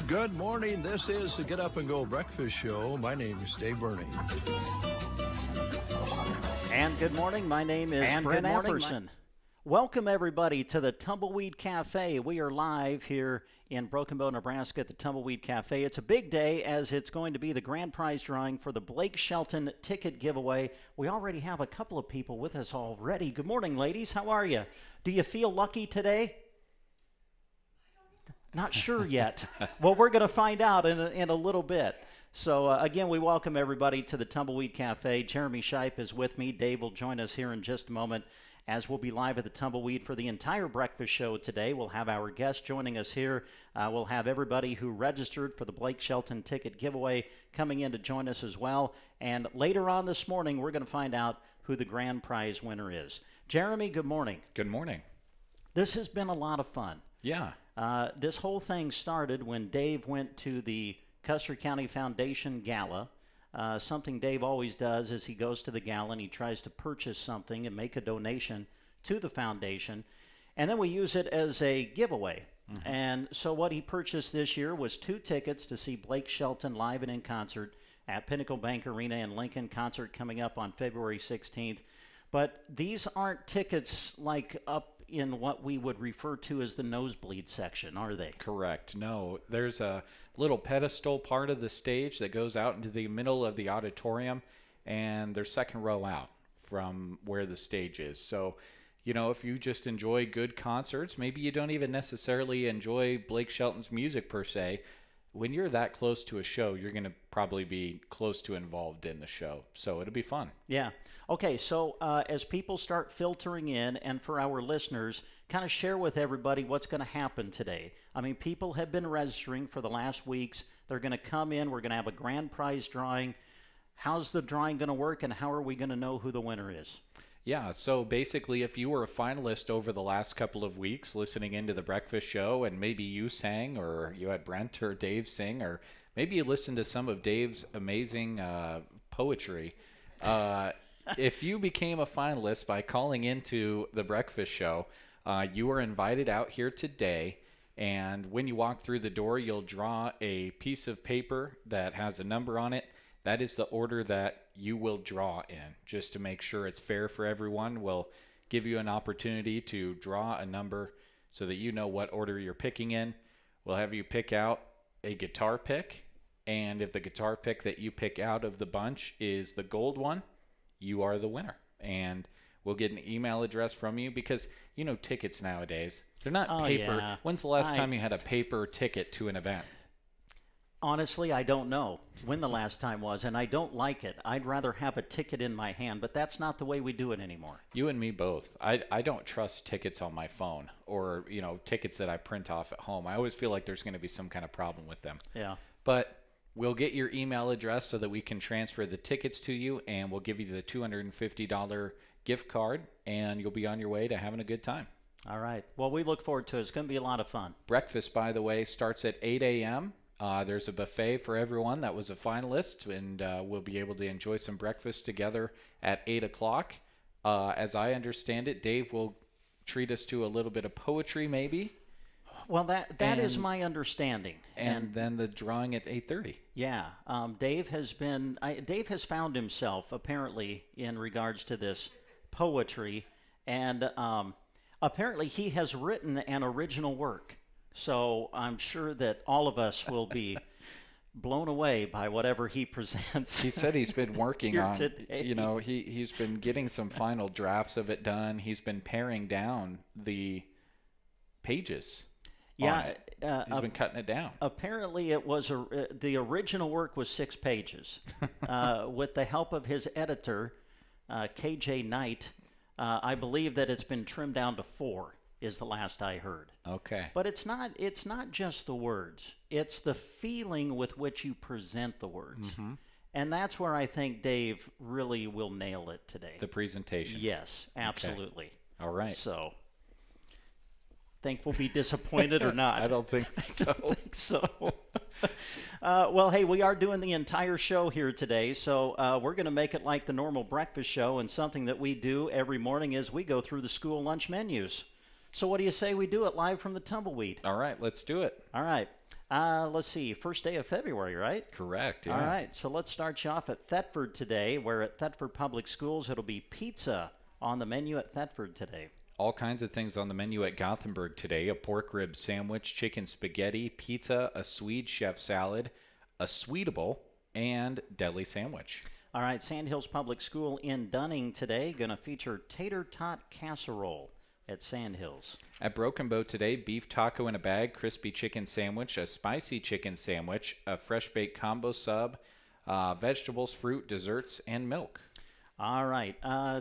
Good morning. This is the Get Up and Go Breakfast Show. My name is Dave Burney. And good morning. My name is Brent Apperson. Welcome, everybody, to the Tumbleweed Cafe. We are live here in Broken Bow, Nebraska at the Tumbleweed Cafe. It's a big day as it's going to be the grand prize drawing for the Blake Shelton ticket giveaway. We already have a couple of people with us already. Good morning, ladies. How are you? Do you feel lucky today? Not sure yet. Well, we're going to find out in a little bit. So, again, we welcome everybody to the Tumbleweed Cafe. Jeremy Shipe is with me. Dave will join us here in just a moment as we'll be live at the Tumbleweed for the entire breakfast show today. We'll have our guests joining us here. We'll have everybody who registered for the Blake Shelton ticket giveaway coming in to join us as well. And later on this morning, we're going to find out who the grand prize winner is. Jeremy, good morning. Good morning. This has been a lot of fun. Yeah. This whole thing started when Dave went to the Custer County Foundation Gala. Something Dave always does is he goes to the gala and he tries to purchase something and make a donation to the foundation. And then we use it as a giveaway. Mm-hmm. And so what he purchased this year was 2 tickets to see Blake Shelton live and in concert at Pinnacle Bank Arena in Lincoln. Concert coming up on February 16th. But these aren't tickets like up in what we would refer to as the nosebleed section, are they? Correct. No, there's a little pedestal part of the stage that goes out into the middle of the auditorium, and they're second row out from where the stage is. So, you know, if you just enjoy good concerts, maybe you don't even necessarily enjoy Blake Shelton's music per se. When you're that close to a show, you're going to probably be close to involved in the show. So it'll be fun. Yeah. Okay, so as people start filtering in, and for our listeners, kind of share with everybody what's going to happen today. I mean, people have been registering for the last weeks. They're going to come in. We're going to have a grand prize drawing. How's the drawing going to work, and how are we going to know who the winner is? Yeah, so basically, if you were a finalist over the last couple of weeks listening into the breakfast show, and maybe you sang, or you had Brent or Dave sing, or maybe you listened to some of Dave's amazing poetry, if you became a finalist by calling into the breakfast show, you are invited out here today, and when you walk through the door, you'll draw a piece of paper that has a number on it. That is the order that you will draw in. Just to make sure it's fair for everyone, we'll give you an opportunity to draw a number so that you know what order you're picking in. We'll have you pick out a guitar pick, and if the guitar pick that you pick out of the bunch is the gold one, you are the winner. And we'll get an email address from you because, you know, tickets nowadays, they're not paper. Yeah. When's the last time you had a paper ticket to an event? Honestly, I don't know when the last time was, and I don't like it. I'd rather have a ticket in my hand, but that's not the way we do it anymore. You and me both. I don't trust tickets on my phone or, you know, tickets that I print off at home. I always feel like there's going to be some kind of problem with them. Yeah. But we'll get your email address so that we can transfer the tickets to you, and we'll give you the $250 gift card, and you'll be on your way to having a good time. All right. Well, we look forward to it. It's going to be a lot of fun. Breakfast, by the way, starts at 8 a.m. There's a buffet for everyone that was a finalist, and we'll be able to enjoy some breakfast together at 8 o'clock. As I understand it, Dave will treat us to a little bit of poetry, maybe. Well, that is my understanding. And then the drawing at 8:30. Yeah. Dave has found himself, apparently, in regards to this poetry, and apparently he has written an original work. So I'm sure that all of us will be blown away by whatever he presents. He said he's been working on, today. He's been getting some final drafts of it done. He's been paring down the pages. Yeah, he's been cutting it down. Apparently, it was the original work was 6 pages. With the help of his editor, KJ Knight, I believe that it's been trimmed down to 4. Is the last I heard. Okay. But it's not just the words. It's the feeling with which you present the words. Mm-hmm. And that's where I think Dave really will nail it today. The presentation. Yes, absolutely. Okay. All right. So, think we'll be disappointed or not? I don't think so. I don't think so. Well, hey, we are doing the entire show here today, so we're going to make it like the normal breakfast show, and something that we do every morning is we go through the school lunch menus. So what do you say we do it live from the Tumbleweed? All right, let's do it. All right. Let's see, first day of February, right? Correct, yeah. All right, so let's start you off at Thetford today, where at Thetford Public Schools it'll be pizza on the menu at Thetford today. All kinds of things on the menu at Gothenburg today: a pork rib sandwich, chicken spaghetti, pizza, a Swede chef salad, a Sweetable, and deli sandwich. All right, Sandhills Public School in Dunning today going to feature tater tot casserole at Sandhills. At Broken Bow today, beef taco in a bag, crispy chicken sandwich, a spicy chicken sandwich, a fresh baked combo sub, vegetables, fruit, desserts, and milk. All right,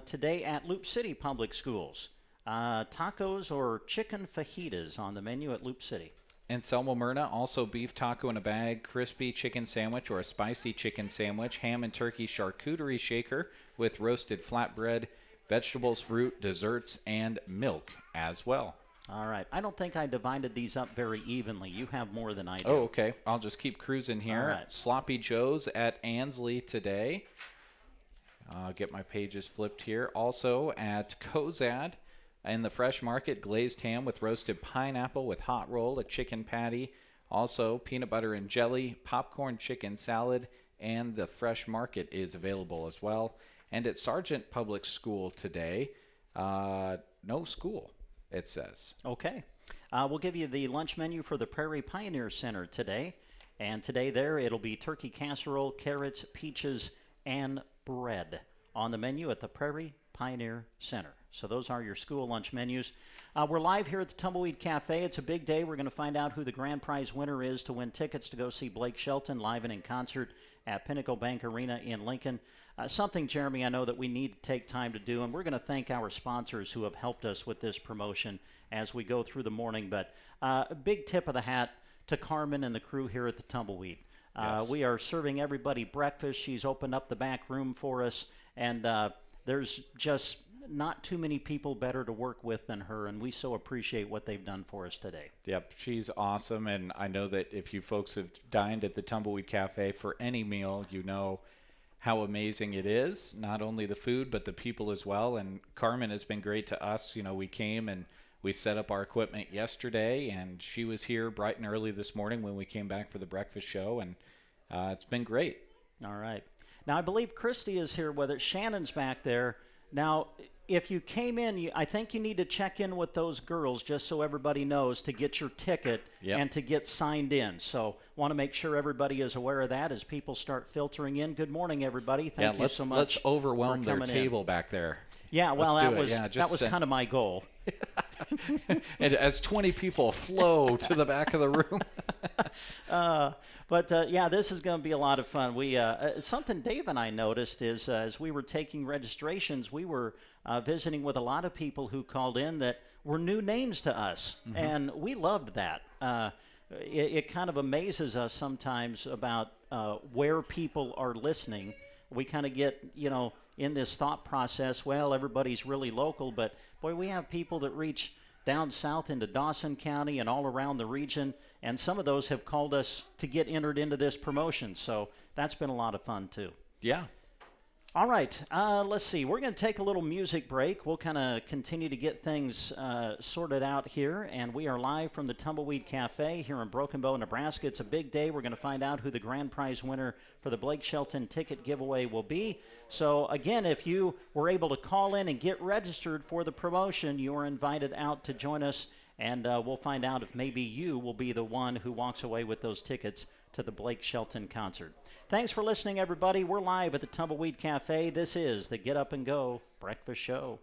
today at Loop City Public Schools, tacos or chicken fajitas on the menu at Loop City. And Selma Myrna, also beef taco in a bag, crispy chicken sandwich or a spicy chicken sandwich, ham and turkey charcuterie shaker with roasted flatbread, vegetables, fruit, desserts, and milk as well. All right. I don't think I divided these up very evenly. You have more than I do. Oh, okay. I'll just keep cruising here. All right. Sloppy Joe's at Ansley today. I'll get my pages flipped here. Also at Cozad in the Fresh Market, glazed ham with roasted pineapple with hot roll, a chicken patty. Also peanut butter and jelly, popcorn chicken salad, and the Fresh Market is available as well. And at Sargent Public School today, no school, it says. Okay. We'll give you the lunch menu for the Prairie Pioneer Center today. And today there, it'll be turkey casserole, carrots, peaches, and bread on the menu at the Prairie Pioneer Center. So those are your school lunch menus. We're live here at the Tumbleweed Cafe. It's a big day. We're going to find out who the grand prize winner is to win tickets to go see Blake Shelton live and in concert at Pinnacle Bank Arena in Lincoln. Something, Jeremy, I know that we need to take time to do, and we're going to thank our sponsors who have helped us with this promotion as we go through the morning. But a big tip of the hat to Carmen and the crew here at the Tumbleweed. Yes. We are serving everybody breakfast. She's opened up the back room for us, and there's just not too many people better to work with than her, and we so appreciate what they've done for us today. Yep, she's awesome, and I know that if you folks have dined at the Tumbleweed Cafe for any meal, you know how amazing it is, not only the food, but the people as well. And Carmen has been great to us. You know, we came and we set up our equipment yesterday, and she was here bright and early this morning when we came back for the breakfast show, and it's been great. All right. Now, I believe Christy is here with us. Shannon's back there. Now, if you came in, I think you need to check in with those girls just so everybody knows to get your ticket and to get signed in. So want to make sure everybody is aware of that as people start filtering in. Good morning, everybody. Thank you so much. Let's overwhelm their table in. Back there. Yeah, well, that was kind of my goal. And as 20 people flow to the back of the room. Yeah, this is going to be a lot of fun. We something Dave and I noticed is as we were taking registrations, we were visiting with a lot of people who called in that were new names to us, and we loved that. it kind of amazes us sometimes about where people are listening. We kind of get, in this thought process, well, everybody's really local, but boy, we have people that reach down south into Dawson County and all around the region, and some of those have called us to get entered into this promotion, so that's been a lot of fun too. Yeah. All right, let's see. We're going to take a little music break. We'll kind of continue to get things sorted out here, and we are live from the Tumbleweed Cafe here in Broken Bow, Nebraska. It's a big day. We're going to find out who the grand prize winner for the Blake Shelton ticket giveaway will be. So, again, if you were able to call in and get registered for the promotion, you are invited out to join us, and we'll find out if maybe you will be the one who walks away with those tickets to the Blake Shelton concert. Thanks for listening, everybody. We're live at the Tumbleweed Cafe. This is the Get Up and Go Breakfast Show.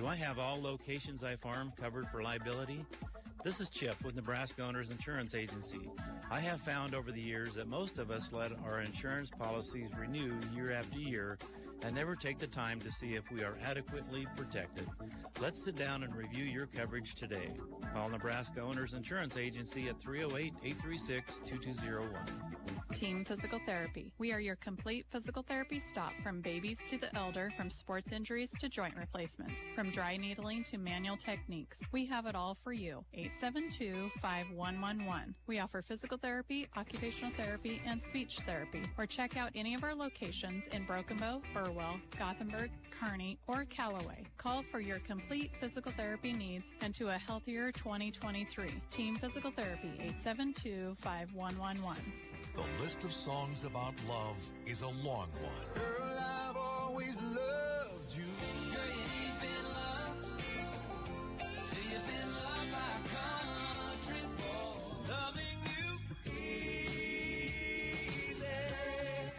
Do I have all locations I farm covered for liability? This is Chip with Nebraska Owners Insurance Agency. I have found over the years that most of us let our insurance policies renew year after year and never take the time to see if we are adequately protected. Let's sit down and review your coverage today. Call Nebraska Owners Insurance Agency at 308-836-2201. Team Physical Therapy. We are your complete physical therapy stop from babies to the elder, from sports injuries to joint replacements, from dry needling to manual techniques. We have it all for you. 872-5111. We offer physical therapy, occupational therapy, and speech therapy. Or check out any of our locations in Broken Bow, Burwell, Gothenburg, Kearney, or Callaway. Call for your complete physical therapy needs and to a healthier 2023. Team Physical Therapy, 872-5111. The list of songs about love is a long one. Girl, I've always loved you. Girl, you ain't been loved till you've been loved by a country boy. Loving you easy.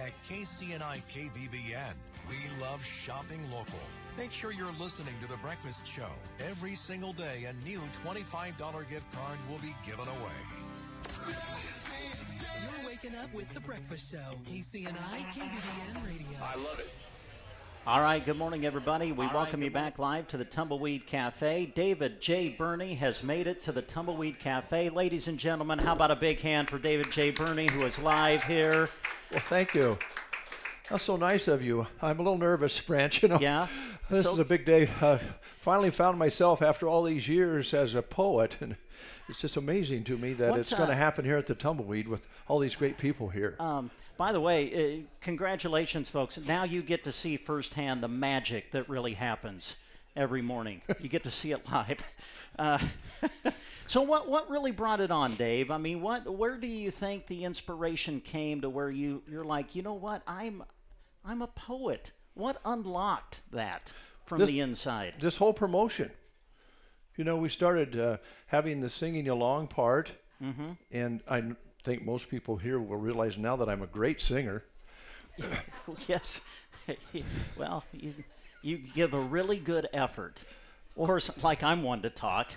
At KCNI KBBN, we love shopping local. Make sure you're listening to The Breakfast Show. Every single day, a new $25 gift card will be given away. You're waking up with The Breakfast Show. KCNI KBBN Radio. I love it. All right, good morning, everybody. We welcome you back live to the Tumbleweed Cafe. David J. Burney has made it to the Tumbleweed Cafe. Ladies and gentlemen, how about a big hand for David J. Burney, who is live here. Well, thank you. That's so nice of you. I'm a little nervous, Branch. Yeah? This is a big day. Finally found myself after all these years as a poet, and it's just amazing to me that it's going to happen here at the Tumbleweed with all these great people here. By the way, congratulations, folks. Now you get to see firsthand the magic that really happens every morning. You get to see it live. So what really brought it on, Dave? I mean, where do you think the inspiration came to where you're like, you know what, I'm a poet? What unlocked that from the inside? This whole promotion. You know, we started having the singing along part, and I think most people here will realize now that I'm a great singer. Yes. Well, you give a really good effort. Of course, like I'm one to talk.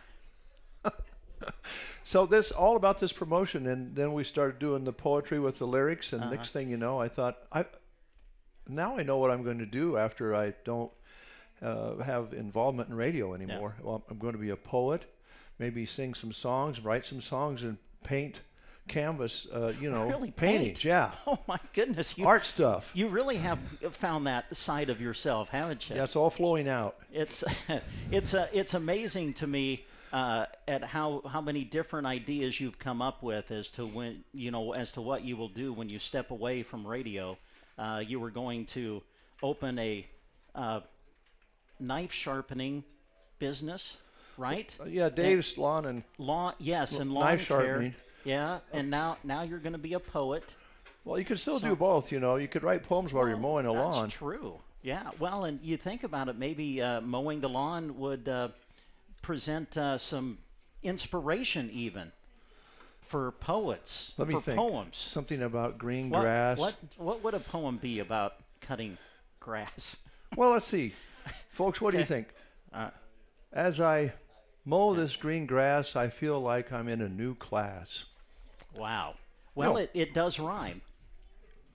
So this all about this promotion, and then we started doing the poetry with the lyrics, and next thing you know, I thought, now I know what I'm going to do after I don't have involvement in radio anymore. Yeah. Well, I'm going to be a poet, maybe sing some songs, write some songs, and paint canvas, really paintings. Paint? Yeah. Oh my goodness. Art stuff. You really have found that side of yourself, haven't you? Yeah, it's all flowing out. It's amazing to me at how many different ideas you've come up with as to what you will do when you step away from radio. You were going to open a knife sharpening business, right? Yeah, Dave's lawn and lawn knife sharpening. Care. Yeah, and now you're going to be a poet. Well, you could still do both. You could write poems while you're mowing a lawn. That's true. Yeah. Well, and you think about it, maybe mowing the lawn would present some inspiration even for poets. Let me think. Poems. Something about green grass. What would a poem be about cutting grass? Well, let's see. Folks, what do you think? As I mow this green grass, I feel like I'm in a new class. Wow. Well, it does rhyme.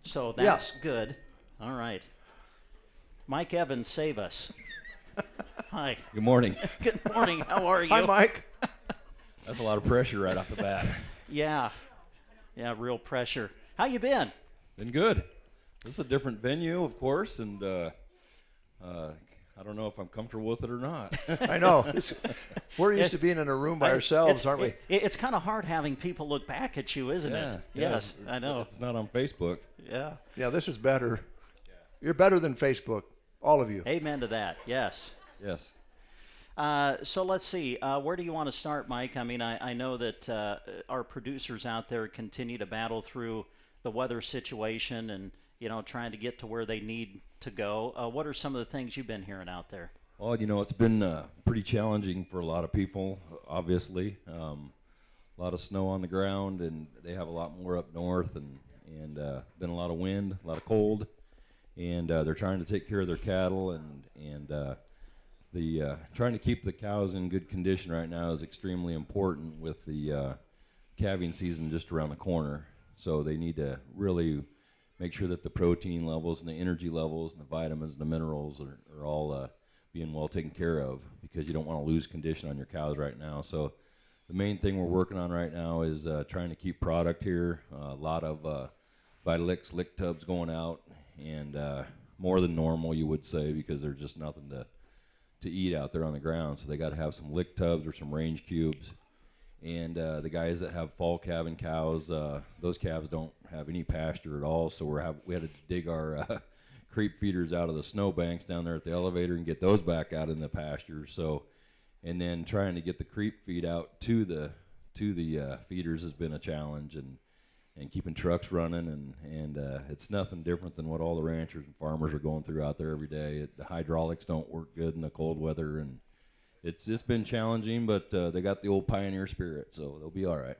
So that's good. All right. Mike Evans, save us. Hi. Good morning. Good morning. How are you? Hi, Mike. That's a lot of pressure right off the bat. Yeah, real pressure. How you been? Been good. This is a different venue, of course, and I don't know if I'm comfortable with it or not. I know. We're used to being in a room by ourselves, aren't we? It's kind of hard having people look back at you, isn't it? Yes, I know. It's not on Facebook. Yeah. Yeah, this is better. You're better than Facebook, all of you. Amen to that. Yes. Yes. So let's see. Where do you want to start, Mike? I mean, I know that our producers out there continue to battle through the weather situation and, trying to get to where they need to go. What are some of the things you've been hearing out there? Well, it's been pretty challenging for a lot of people, obviously. A lot of snow on the ground, and they have a lot more up north, and been a lot of wind, a lot of cold, and they're trying to take care of their cattle, and the trying to keep the cows in good condition right now is extremely important with the calving season just around the corner. So they need to really make sure that the protein levels and the energy levels and the vitamins and the minerals are all being well taken care of, because you don't want to lose condition on your cows right now. So the main thing we're working on right now is trying to keep product here. A lot of Vitalix lick tubs going out, and more than normal, you would say, because there's just nothing to eat out there on the ground. So they got to have some lick tubs or some range cubes. And the guys that have fall calving cows, those calves don't have any pasture at all. So we had to dig our creep feeders out of the snow banks down there at the elevator and get those back out in the pasture. So, and then trying to get the creep feed out to the feeders has been a challenge, and keeping trucks running, and it's nothing different than what all the ranchers and farmers are going through out there every day. The hydraulics don't work good in the cold weather, and it's been challenging, but they got the old pioneer spirit, so they'll be all right.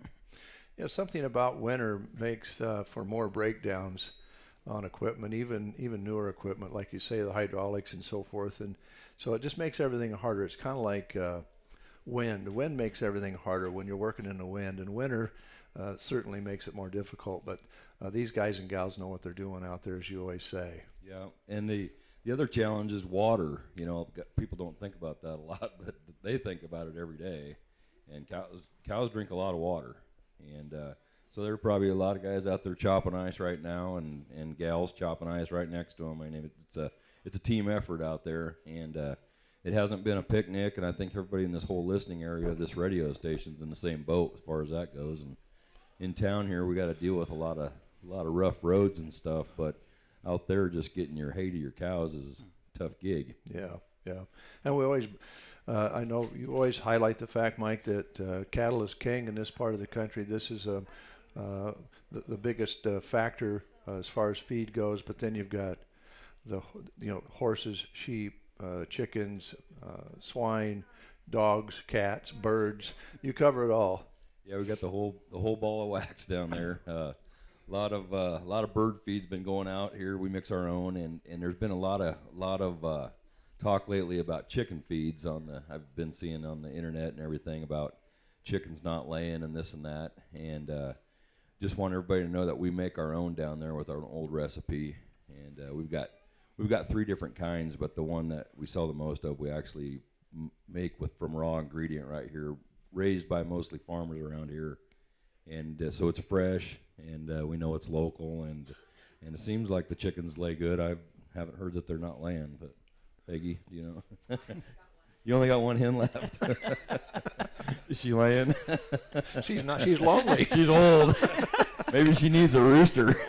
Yeah, something about winter makes for more breakdowns on equipment, even newer equipment, like you say, the hydraulics and so forth, and so it just makes everything harder. It's kind of like wind. Wind makes everything harder when you're working in the wind, and winter certainly makes it more difficult. But these guys and gals know what they're doing out there, as you always say. Yeah, and the other challenge is water. You know, people don't think about that a lot, but they think about it every day. And cows drink a lot of water, and so there are probably a lot of guys out there chopping ice right now, and gals chopping ice right next to them. I mean, it's a team effort out there, and it hasn't been a picnic. And I think everybody in this whole listening area of this radio station's in the same boat as far as that goes. And in town here, we got to deal with a lot of rough roads and stuff, but out there, just getting your hay to your cows is a tough gig. Yeah, and we always, I know you always highlight the fact, Mike, that cattle is king in this part of the country. This is the biggest factor as far as feed goes. But then you've got the horses, sheep, chickens, swine, dogs, cats, birds. You cover it all. Yeah, we got the whole ball of wax down there. A lot of bird feed's been going out here. We mix our own, and there's been a lot of talk lately about chicken feeds I've been seeing on the internet and everything about chickens not laying and this and that. And just want everybody to know that we make our own down there with our old recipe. And we've got 3 different kinds, but the one that we sell the most of, we actually make from raw ingredient right here, raised by mostly farmers around here. And so it's fresh, and we know it's local, and it seems like the chickens lay good. I haven't heard that they're not laying, but Peggy, do you know? You only got one hen left. Is she laying? She's not. She's lonely. She's old. Maybe she needs a rooster.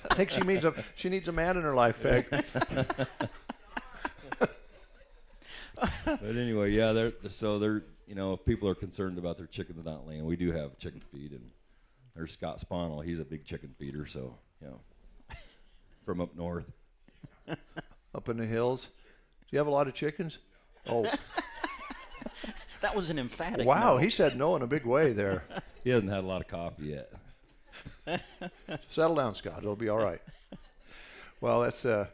I think she needs a man in her life, Peg. But anyway, yeah, they're if people are concerned about their chickens not laying, we do have chicken feed, and there's Scott Sponel. He's a big chicken feeder, so from up north. Up in the hills. Do you have a lot of chickens? Oh. That was an emphatic wow, no. He said no in a big way there. He hasn't had a lot of coffee yet. Settle down, Scott. It'll be all right. Well, it's a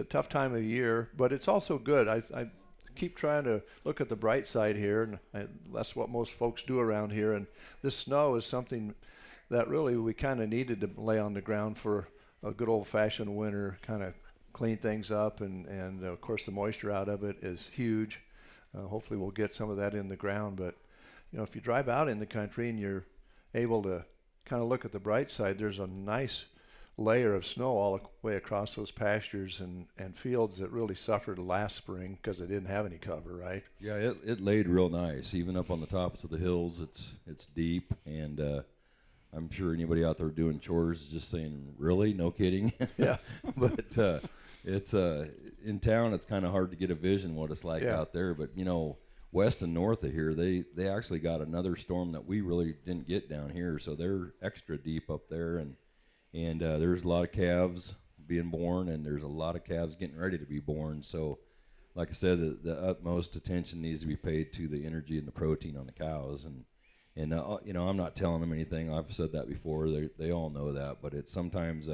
tough time of year, but it's also good. I keep trying to look at the bright side here, and that's what most folks do around here. And this snow is something that really we kind of needed to lay on the ground for a good old-fashioned winter, kind of clean things up, and of course the moisture out of it is huge. Hopefully we'll get some of that in the ground, but if you drive out in the country and you're able to kind of look at the bright side, there's a nice layer of snow all the way across those pastures and fields that really suffered last spring because they didn't have any cover, right? Yeah, it laid real nice. Even up on the tops of the hills, it's deep, and I'm sure anybody out there doing chores is just saying, really? No kidding? Yeah. But it's in town, it's kind of hard to get a vision what it's like out there. But, west and north of here, they actually got another storm that we really didn't get down here. So they're extra deep up there, and there's a lot of calves being born, and there's a lot of calves getting ready to be born. So, like I said, the utmost attention needs to be paid to the energy and the protein on the cows. And I'm not telling them anything. I've said that before. They all know that. But it's sometimes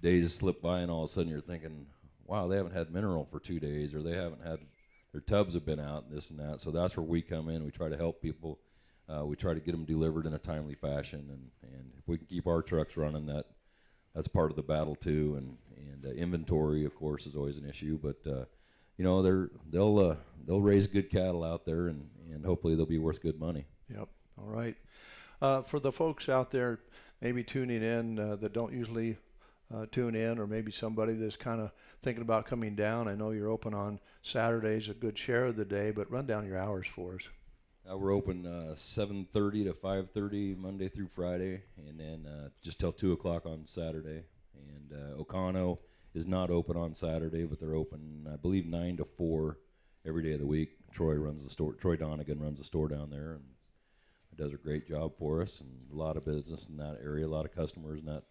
days slip by, and all of a sudden you're thinking, wow, they haven't had mineral for 2 days, or they haven't had, their tubs have been out and this and that. So that's where we come in. We try to help people. We try to get them delivered in a timely fashion, and if we can keep our trucks running, that's part of the battle too. And inventory, of course, is always an issue, but you know, they'll raise good cattle out there, and hopefully they'll be worth good money. Yep. All right. For the folks out there maybe tuning in that don't usually tune in, or maybe somebody that's kind of thinking about coming down, I know you're open on Saturdays a good share of the day, but run down your hours for us. We're open 7:30 to 5:30 Monday through Friday, and then just till 2 o'clock on Saturday. And O'Connell is not open on Saturday, but they're open, I believe, 9 to 4 every day of the week. Troy runs the store. Troy Donegan runs the store down there, and does a great job for us, and a lot of business in that area, a lot of customers in that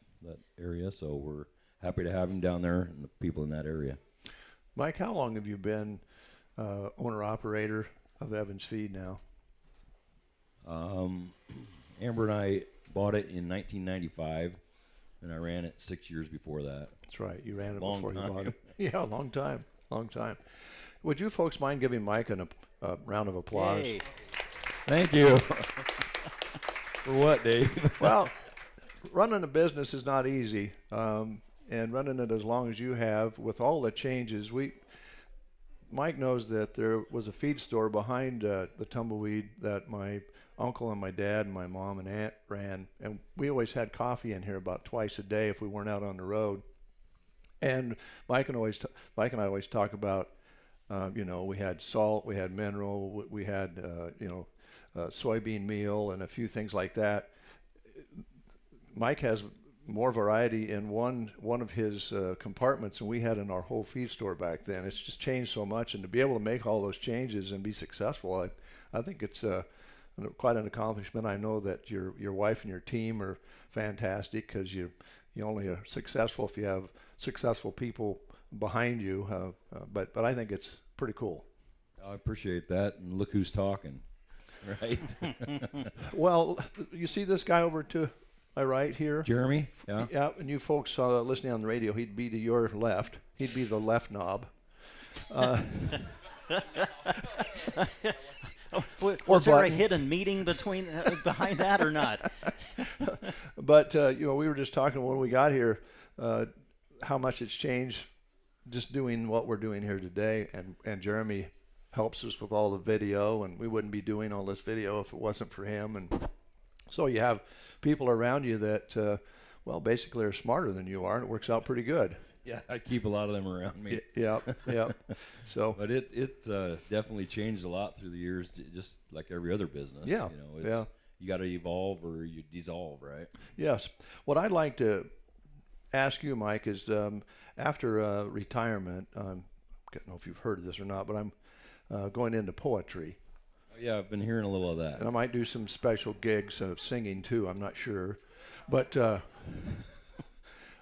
area. So we're happy to have him down there and the people in that area. Mike, how long have you been owner-operator of Evans Feed now? Amber and I bought it in 1995, and I ran it 6 years before that. That's right. You ran it Long before time. you bought it. Yeah, long time. Long time. Would you folks mind giving Mike a round of applause? Yay. Thank you. For what, Dave? Well, running a business is not easy, and running it as long as you have, with all the changes, Mike knows that there was a feed store behind the Tumbleweed that my uncle and my dad and my mom and aunt ran, and we always had coffee in here about twice a day if we weren't out on the road. And Mike and I always talk about, you know, we had salt, we had mineral, we had you know, soybean meal, and a few things like that. Mike has more variety in one of his compartments than we had in our whole feed store back then. It's just changed so much, and to be able to make all those changes and be successful, I think it's quite an accomplishment. I know that your wife and your team are fantastic, because you only are successful if you have successful people behind you. But I think it's pretty cool. I appreciate that, and look who's talking, right? Well, you see this guy over to my right here? Jeremy? Yeah. Yeah, and you folks listening on the radio, he'd be to your left. He'd be the left knob. Was there a button. hidden meeting behind that or not? But you know, we were just talking when we got here how much it's changed just doing what we're doing here today, and Jeremy helps us with all the video, and we wouldn't be doing all this video if it wasn't for him. And so you have people around you that well, basically are smarter than you are, and it works out pretty good. Yeah, I keep a lot of them around me. Yeah. So, but it definitely changed a lot through the years, just like every other business. Yeah, you know, you got to evolve or you dissolve, right? Yes. What I'd like to ask you, Mike, is after retirement, I don't know if you've heard of this or not, but I'm going into poetry. Oh, yeah, I've been hearing a little of that. And I might do some special gigs of singing too. I'm not sure, but I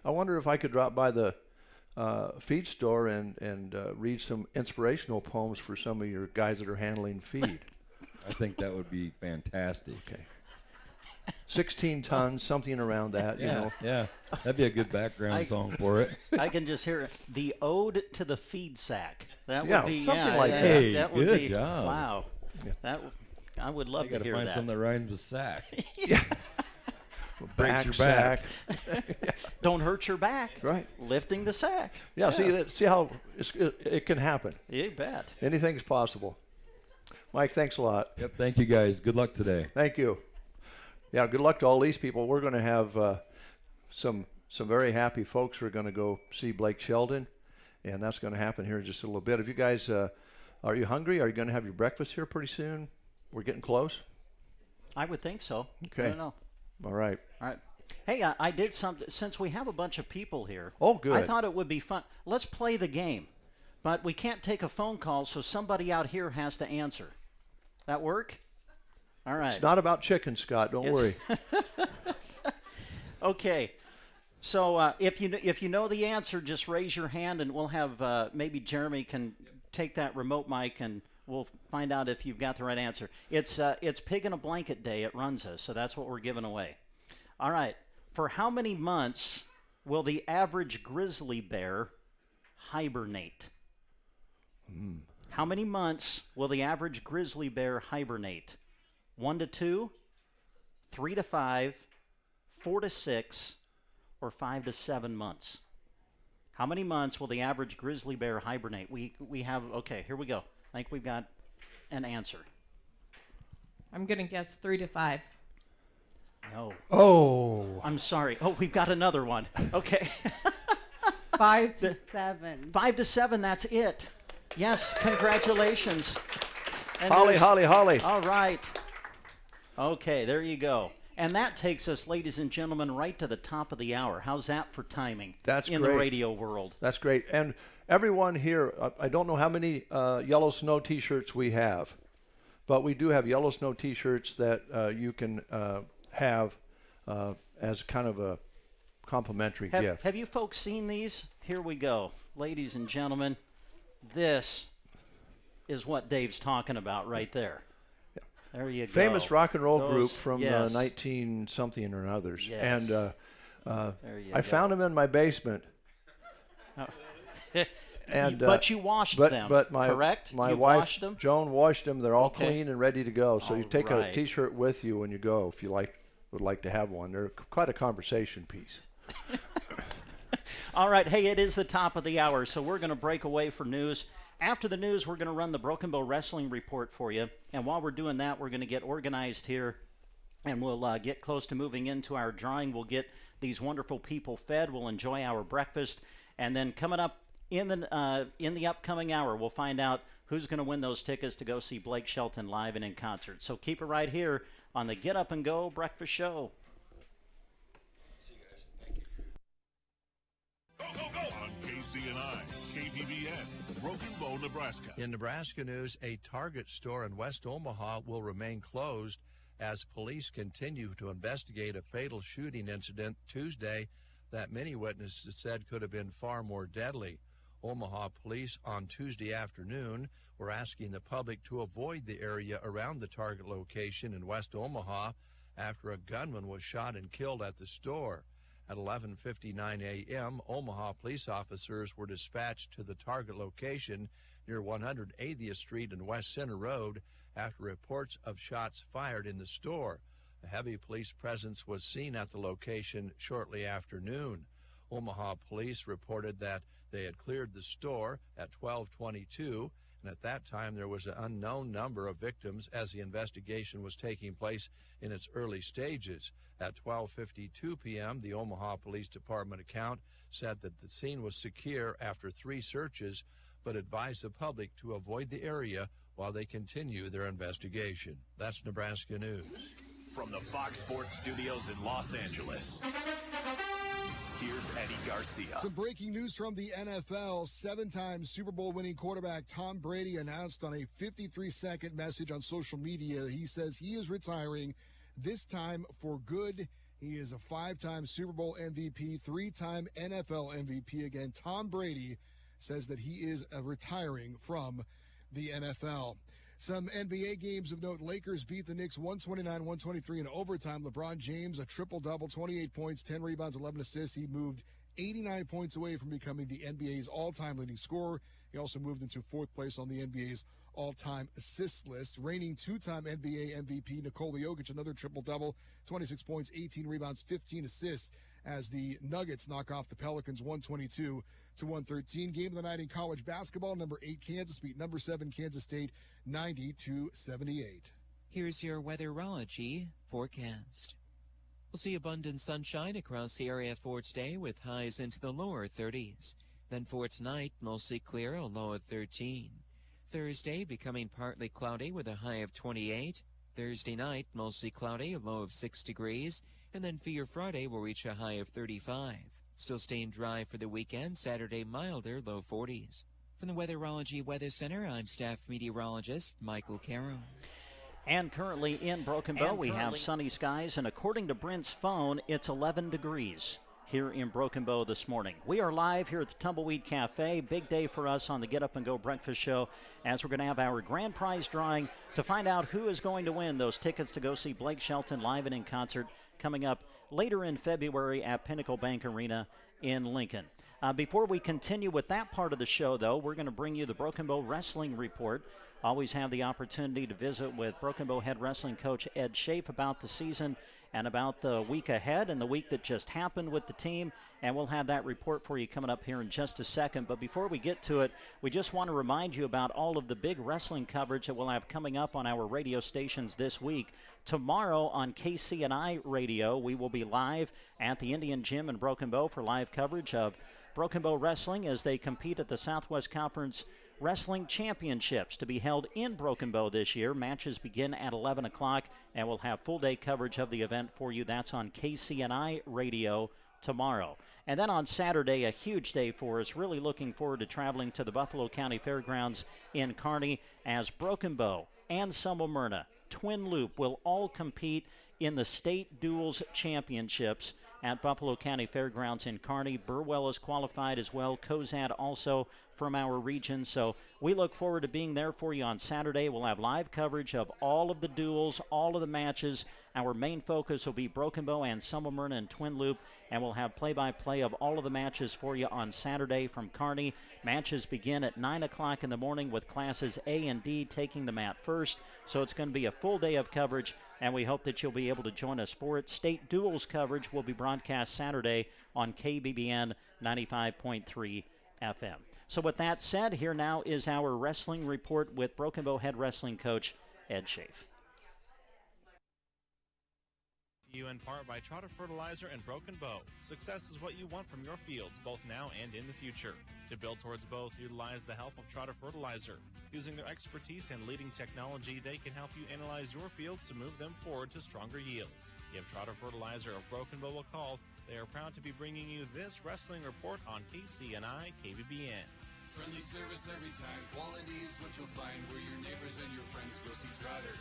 wonder if I could drop by the feed store and read some inspirational poems for some of your guys that are handling feed. I think that would be fantastic. Okay. 16 tons, something around that, you know. Yeah, that'd be a good background song for it. I can just hear it. The Ode to the Feed Sack. That Yeah, would be something like that. Hey, that would good be, job. Wow. Yeah. I would love You to got to hear find that. something that rhymes with sack. Back your sack. Don't hurt your back. Right. Lifting the sack. Yeah, see how it can happen. You bet. Anything's possible. Mike, thanks a lot. Yep, thank you guys. Good luck today. Thank you. Yeah, good luck to all these people. We're going to have some very happy folks who are going to go see Blake Shelton, and that's going to happen here in just a little bit. If you guys, are you hungry? Are you going to have your breakfast here pretty soon? We're getting close. I would think so. Okay. I don't know. All right. All right. Hey, I did something. Since we have a bunch of people here, Oh, good. I thought it would be fun. Let's play the game. But we can't take a phone call, so somebody out here has to answer. That work? All right. It's not about chicken, Scott. Don't worry. Okay. So if you know the answer, just raise your hand, and we'll have maybe Jeremy can take that remote mic, and we'll find out if you've got the right answer. It's Pig in a Blanket Day at Runza, so that's what we're giving away. All right. For how many months will the average grizzly bear hibernate? How many months will the average grizzly bear hibernate? 1 to 2, 3 to 5, 4 to 6, or 5 to 7 months? How many months will the average grizzly bear hibernate? We have, okay, here we go. I think we've got an answer. I'm going to guess 3 to 5. No. Oh. I'm sorry. Oh, we've got another one. Okay. 5 to 7. 5 to 7, that's it. Yes, congratulations. And Holly. All right. Okay, there you go. And that takes us, ladies and gentlemen, right to the top of the hour. How's that for timing? That's in great. the radio world? That's great. And everyone here, I don't know how many Yellow Snow T-shirts we have, but we do have Yellow Snow T-shirts that you can have as kind of a complimentary gift. Have you folks seen these? Here we go. Ladies and gentlemen, this is what Dave's talking about right there. There you go. Famous rock and roll group Those- from yes. 19-something or others. Yes. And There you I go. found them in my basement. Oh. And, but you washed but, them, but my, correct? My You wife, washed them? Joan, washed them. They're all Okay. clean and ready to go. So you All take right. a T-shirt with you when you go if you would like to have one. They're quite a conversation piece. All right, hey, it is the top of the hour, so we're going to break away for news. After the news, we're going to run the Broken Bow Wrestling Report for you. And while we're doing that, we're going to get organized here, and we'll get close to moving into our drawing. We'll get these wonderful people fed. We'll enjoy our breakfast. And then coming up in the upcoming hour, we'll find out who's going to win those tickets to go see Blake Shelton live and in concert. So keep it right here on the Get Up and Go Breakfast Show. On KCNI, KBBN, Broken Bow, Nebraska. In Nebraska news, a Target store in West Omaha will remain closed as police continue to investigate a fatal shooting incident Tuesday that many witnesses said could have been far more deadly. Omaha police on Tuesday afternoon were asking the public to avoid the area around the Target location in West Omaha after a gunman was shot and killed at the store. At 11:59 a.m., Omaha police officers were dispatched to the Target location near 180th Street and West Center Road after reports of shots fired in the store. A heavy police presence was seen at the location shortly after noon. Omaha police reported that they had cleared the store at 12:22, and at that time there was an unknown number of victims as the investigation was taking place in its early stages. At 12:52 p.m., the Omaha Police Department account said that the scene was secure after 3 searches, but advised the public to avoid the area while they continue their investigation. That's Nebraska News. From the Fox Sports Studios in Los Angeles, here's Eddie Garcia. Some breaking news from the NFL. 7-time Super Bowl winning quarterback Tom Brady announced on a 53-second message on social media. He says he is retiring, this time for good. He is a 5-time Super Bowl MVP, 3-time NFL MVP. Again, Tom Brady says that he is retiring from the NFL. Some NBA games of note. Lakers beat the Knicks 129-123 in overtime. LeBron James, a triple-double, 28 points, 10 rebounds, 11 assists. He moved 89 points away from becoming the NBA's all-time leading scorer. He also moved into 4th place on the NBA's all-time assist list. Reigning 2-time NBA MVP Nikola Jokic, another triple-double, 26 points, 18 rebounds, 15 assists, as the Nuggets knock off the Pelicans 122-113. Game of the night in college basketball. Number 8 Kansas beat number 7 Kansas State 90-78. Here's your weatherology forecast. We'll see abundant sunshine across the area for today with highs into the lower 30s. Then for tonight, mostly clear, a low of 13. Thursday becoming partly cloudy with a high of 28. Thursday night, mostly cloudy, a low of 6 degrees. And then for your Friday, we'll reach a high of 35. Still staying dry for the weekend. Saturday, milder, low 40s. From the Weatherology Weather Center, I'm staff meteorologist Michael Caro. And currently in Broken Bow, we have sunny skies, and according to Brent's phone, it's 11 degrees here in Broken Bow this morning. We are live here at the Tumbleweed Cafe. Big day for us on the Get Up and Go Breakfast Show, as we're going to have our grand prize drawing to find out who is going to win those tickets to go see Blake Shelton live and in concert coming up later in February at Pinnacle Bank Arena in Lincoln. Before we continue with that part of the show, though, we're going to bring you the Broken Bow Wrestling Report. Always have the opportunity to visit with Broken Bow head wrestling coach Ed Schaaf about the season and about the week ahead and the week that just happened with the team. And we'll have that report for you coming up here in just a second. But before we get to it, we just want to remind you about all of the big wrestling coverage that we'll have coming up on our radio stations this week. Tomorrow on KCNI Radio, we will be live at the Indian Gym in Broken Bow for live coverage of Broken Bow Wrestling as they compete at the Southwest Conference Wrestling Championships to be held in Broken Bow this year. Matches begin at 11 o'clock, and we'll have full-day coverage of the event for you. That's on KCNI Radio tomorrow. And then on Saturday, a huge day for us. Really looking forward to traveling to the Buffalo County Fairgrounds in Kearney as Broken Bow and Smyrna, Twin Loop will all compete in the State Duels Championships at Buffalo County Fairgrounds in Kearney. Burwell is qualified as well. Cozad also from our region. So we look forward to being there for you on Saturday. We'll have live coverage of all of the duels, all of the matches. Our main focus will be Broken Bow and Smyrna and Twin Loop, and we'll have play-by-play of all of the matches for you on Saturday from Kearney. Matches begin at 9 o'clock in the morning with classes A and D taking the mat first. So it's going to be a full day of coverage, and we hope that you'll be able to join us for it. State Duels coverage will be broadcast Saturday on KBBN 95.3 FM. So with that said, here now is our wrestling report with Broken Bow head wrestling coach Ed Schaaf. You in part by Trotter Fertilizer and Broken Bow. Success is what you want from your fields, both now and in the future. To build towards both, utilize the help of Trotter Fertilizer. Using their expertise and leading technology, they can help you analyze your fields to move them forward to stronger yields. Give Trotter Fertilizer of Broken Bow a call. They are proud to be bringing you this wrestling report on KCNI KBBN. Friendly service every time. Quality is what you'll find where your neighbors and your friends go see Trotter.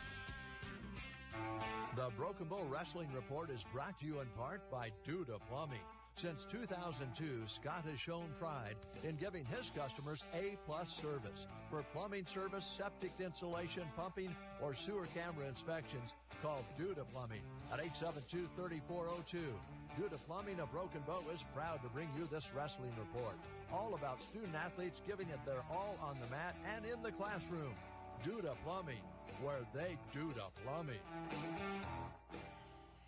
The Broken Bow Wrestling Report is brought to you in part by Duda Plumbing. Since 2002, Scott has shown pride in giving his customers A-plus service. For plumbing service, septic insulation, pumping, or sewer camera inspections, call Duda Plumbing at 872-3402. Duda Plumbing of Broken Bow is proud to bring you this wrestling report. All about student athletes giving it their all on the mat and in the classroom. Duda Plumbing, where they do the plumbing.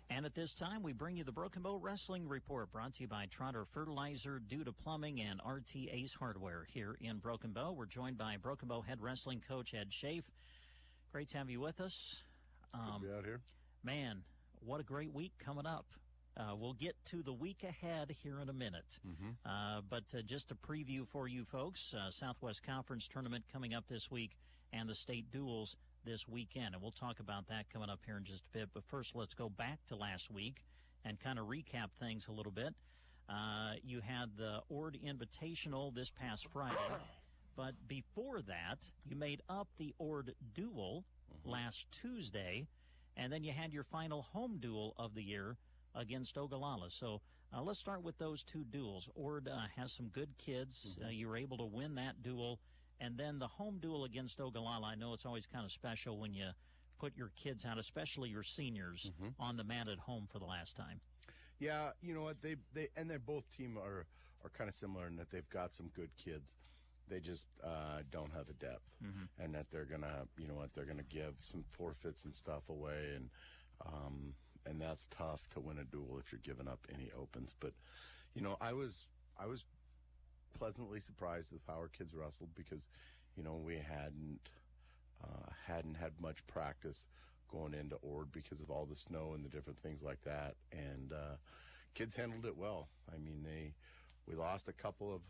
And at this time, we bring you the Broken Bow Wrestling Report, brought to you by Trotter Fertilizer, Duda Plumbing, and RT Ace Hardware here in Broken Bow. We're joined by Broken Bow head wrestling coach Ed Schaaf. Great to have you with us. Good to be out here. Man, what a great week coming up. We'll get to the week ahead here in a minute. But just a preview for you folks, Southwest Conference tournament coming up this week and the state duels this weekend. And we'll talk about that coming up here in just a bit. But first, let's go back to last week and kind of recap things a little bit. You had the Ord Invitational this past Friday. But before that, you made up the Ord Duel last Tuesday. And then you had your final home duel of the year against Ogallala. So let's start with those two duels. Ord has some good kids. You were able to win that duel. And then the home duel against Ogallala, I know it's always kind of special when you put your kids out, especially your seniors, on the mat at home for the last time. Yeah, you know what, they both team are kind of similar in that they've got some good kids. They just don't have the depth, and that they're gonna, you know what, they're gonna give some forfeits and stuff away, and that's tough to win a duel if you're giving up any opens. But you know, I was pleasantly surprised with how our kids wrestled because, you know, we hadn't had much practice going into Ord because of all the snow and the different things like that, and kids handled it well. I mean, we lost a couple of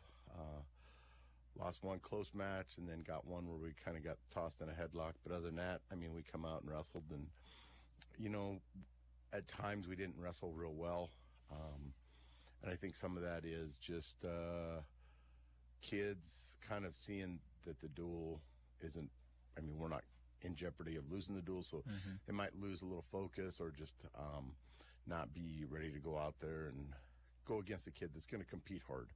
lost one close match and then got one where we kind of got tossed in a headlock, but other than that, I mean, we come out and wrestled, and you know, at times we didn't wrestle real well, and I think some of that is just kids kind of seeing that the duel isn't, I mean, we're not in jeopardy of losing the duel, so they might lose a little focus or just not be ready to go out there and go against a kid that's going to compete hard.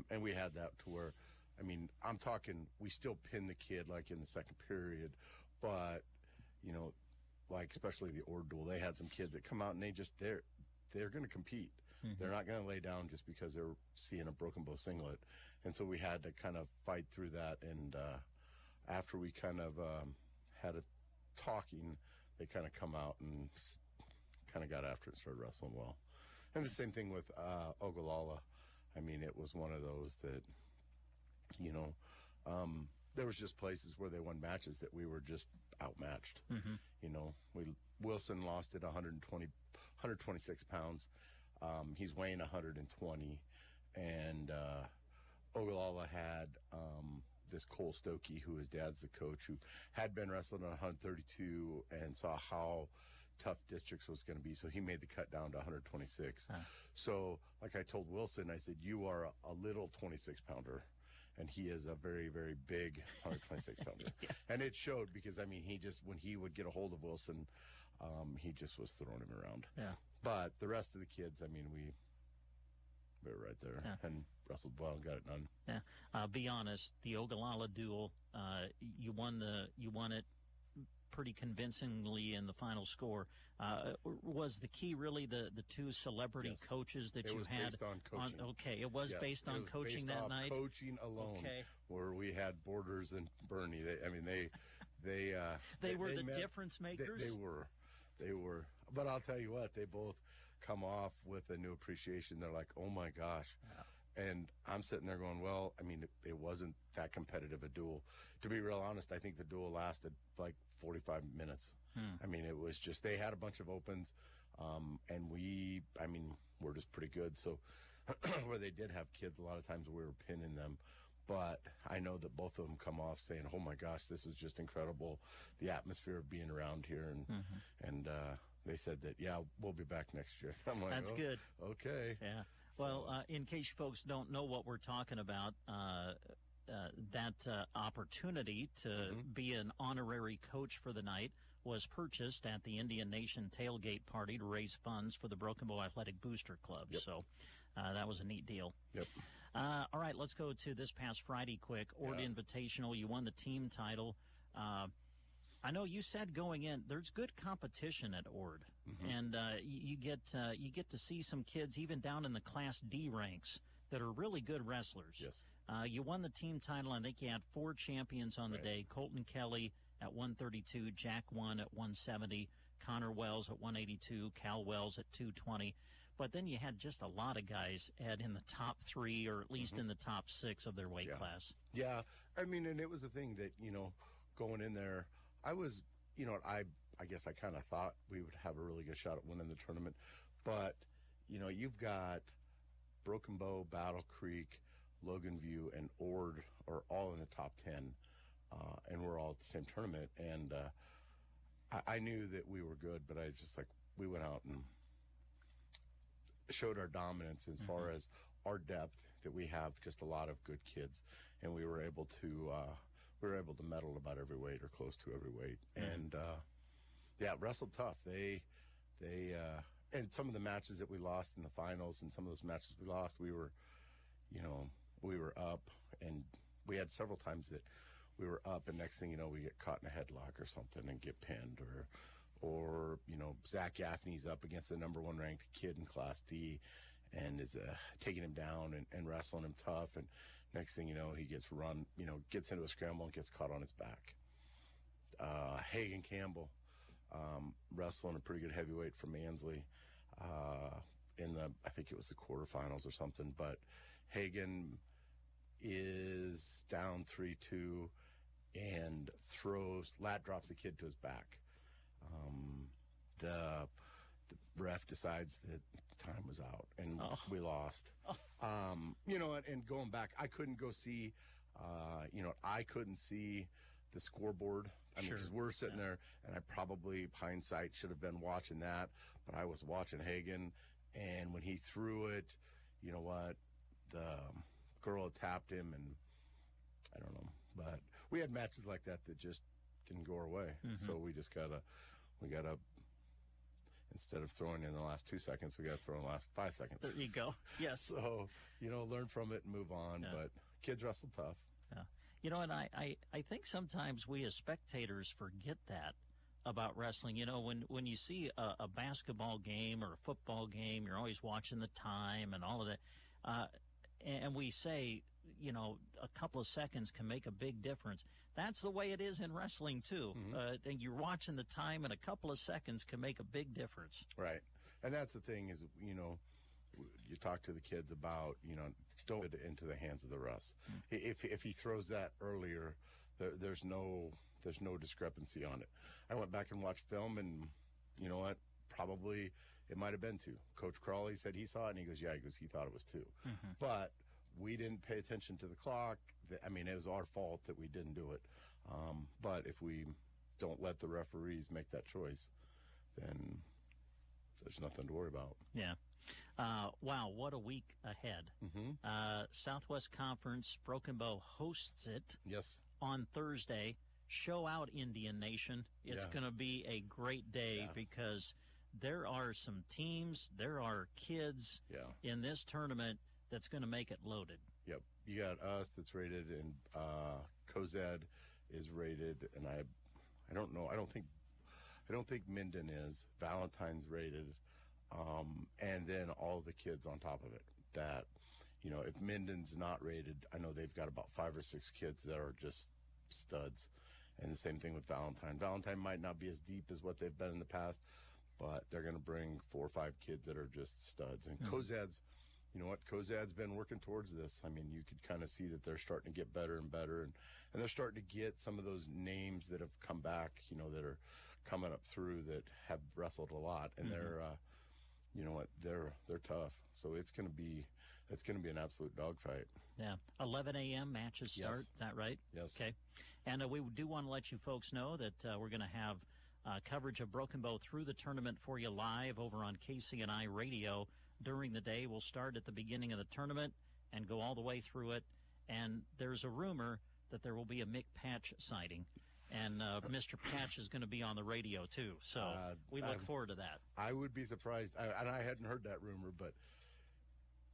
And we had that to where, I mean, I'm talking, we still pin the kid like in the second period, but, you know, like especially the Ord duel, they had some kids that come out and they're going to compete. They're not going to lay down just because they're seeing a broken bow singlet. And so we had to kind of fight through that. And after we kind of had a talking, they kind of come out and kind of got after it and started wrestling well. And the same thing with Ogallala. I mean, it was one of those that, you know, there was just places where they won matches that we were just outmatched. You know, Wilson lost at 126 pounds. He's weighing 120. And Ogallala had this Cole Stokey, who his dad's the coach, who had been wrestling at 132 and saw how tough districts was going to be, so he made the cut down to 126. So, like I told Wilson, I said, you are a little 26-pounder, and he is a very, very big 126-pounder. And it showed because, I mean, he just, when he would get a hold of Wilson, he just was throwing him around. But the rest of the kids, I mean, we were right there and wrestled well and got it done. Be honest, the Ogallala duel, you won it pretty convincingly in the final score. Was the key really the two celebrity coaches that you had? Based on coaching. Okay, it was based on coaching based that off night? Coaching alone, where we had Borders and Bernie. They were the met, difference makers? They were. But I'll tell you what, they both come off with a new appreciation. They're like, oh my gosh. And I'm sitting there going, well, I mean, it wasn't that competitive a duel. To be real honest, I think the duel lasted like 45 minutes. I mean, it was just, they had a bunch of opens, and we're just pretty good. So where they did have kids, a lot of times we were pinning them. But I know that both of them come off saying, oh my gosh, this is just incredible. The atmosphere of being around here. And they said that, yeah, we'll be back next year. I'm like, that's good. Okay. Yeah. Well, in case you folks don't know what we're talking about, that opportunity to be an honorary coach for the night was purchased at the Indian Nation tailgate party to raise funds for the Broken Bow Athletic Booster Club. So that was a neat deal. All right, let's go to this past Friday quick. Ord Invitational, you won the team title. I know you said going in, there's good competition at Ord, and you get to see some kids even down in the Class D ranks that are really good wrestlers. You won the team title. I think you had 4 champions on the day. Colton Kelly at 132, Jack won at 170, Connor Wells at 182, Cal Wells at 220. But then you had just a lot of guys in the top 3 or at least in the top 6 of their weight class. Yeah, I mean, and it was a thing that, you know, going in there, I was, you know, I guess I kind of thought we would have a really good shot at winning the tournament. But, you know, you've got Broken Bow, Battle Creek, Logan View, and Ord are all in the top 10, and we're all at the same tournament. And I knew that we were good, but I just, like, we went out and showed our dominance as far as our depth, that we have just a lot of good kids, and we were able to medal about every weight or close to every weight. And wrestled tough. They and some of the matches that we lost in the finals and some of those matches we lost, we were up, and we had several times that we were up, and next thing you know, we get caught in a headlock or something and get pinned, or you know, Zach Gaffney's up against the number 1 ranked kid in Class D and is taking him down and wrestling him tough, and next thing you know, he gets gets into a scramble and gets caught on his back. Hagen Campbell, wrestling a pretty good heavyweight from Mansley, I think it was the quarterfinals or something, but Hagen is down 3-2 and lat drops the kid to his back. The ref decides that time was out and we lost. You know, and going back, I couldn't go see, I couldn't see the scoreboard. I mean, because we're sitting there, and I probably, hindsight, should have been watching that, but I was watching Hagen, and when he threw it, you know what, the girl had tapped him, and I don't know, but we had matches like that just didn't go our way. So we just gotta, instead of throwing in the last 2 seconds, we got to throw in the last 5 seconds. There you go. Yes. So, you know, learn from it and move on. But kids wrestle tough. You know, and I think sometimes we as spectators forget that about wrestling. You know, when you see a basketball game or a football game, you're always watching the time and all of that. And we say, you know, a couple of seconds can make a big difference. That's the way it is in wrestling, too. And you're watching the time, and a couple of seconds can make a big difference. Right. And that's the thing is, you know, you talk to the kids about, you know, don't put it into the hands of the refs. If he throws that earlier, there's no discrepancy on it. I went back and watched film, and you know what? Probably it might have been 2. Coach Crawley said he saw it, and he goes, yeah, he thought it was 2. But we didn't pay attention to the clock. I mean, it was our fault that we didn't do it. But if we don't let the referees make that choice, then there's nothing to worry about. Yeah. Wow, what a week ahead. Southwest Conference, Broken Bow hosts it. Yes. On Thursday. Show out, Indian Nation. It's going to be a great day because there are some teams, there are kids in this tournament that's going to make it loaded. Yep. You got us that's rated, and Cozad is rated, and I don't know. I don't think Minden is. Valentine's rated. And then all the kids on top of it that, you know, if Minden's not rated, I know they've got about 5 or 6 kids that are just studs. And the same thing with Valentine. Valentine might not be as deep as what they've been in the past, but they're going to bring 4 or 5 kids that are just studs. And Cozad's, you know what, Cozad's been working towards this. I mean, you could kind of see that they're starting to get better and better, and they're starting to get some of those names that have come back, you know, that are coming up through that have wrestled a lot, and they're, you know what, they're tough. So it's going to be an absolute dogfight. Yeah, 11 a.m. matches start. Yes. Is that right? Yes. Okay, and we do want to let you folks know that we're going to have coverage of Broken Bow through the tournament for you live over on KCNI Radio during the day. We'll start at the beginning of the tournament and go all the way through it. And there's a rumor that there will be a Mick Patch sighting. And Mr. Patch is going to be on the radio, too. So we look forward to that. I would be surprised. And I hadn't heard that rumor, but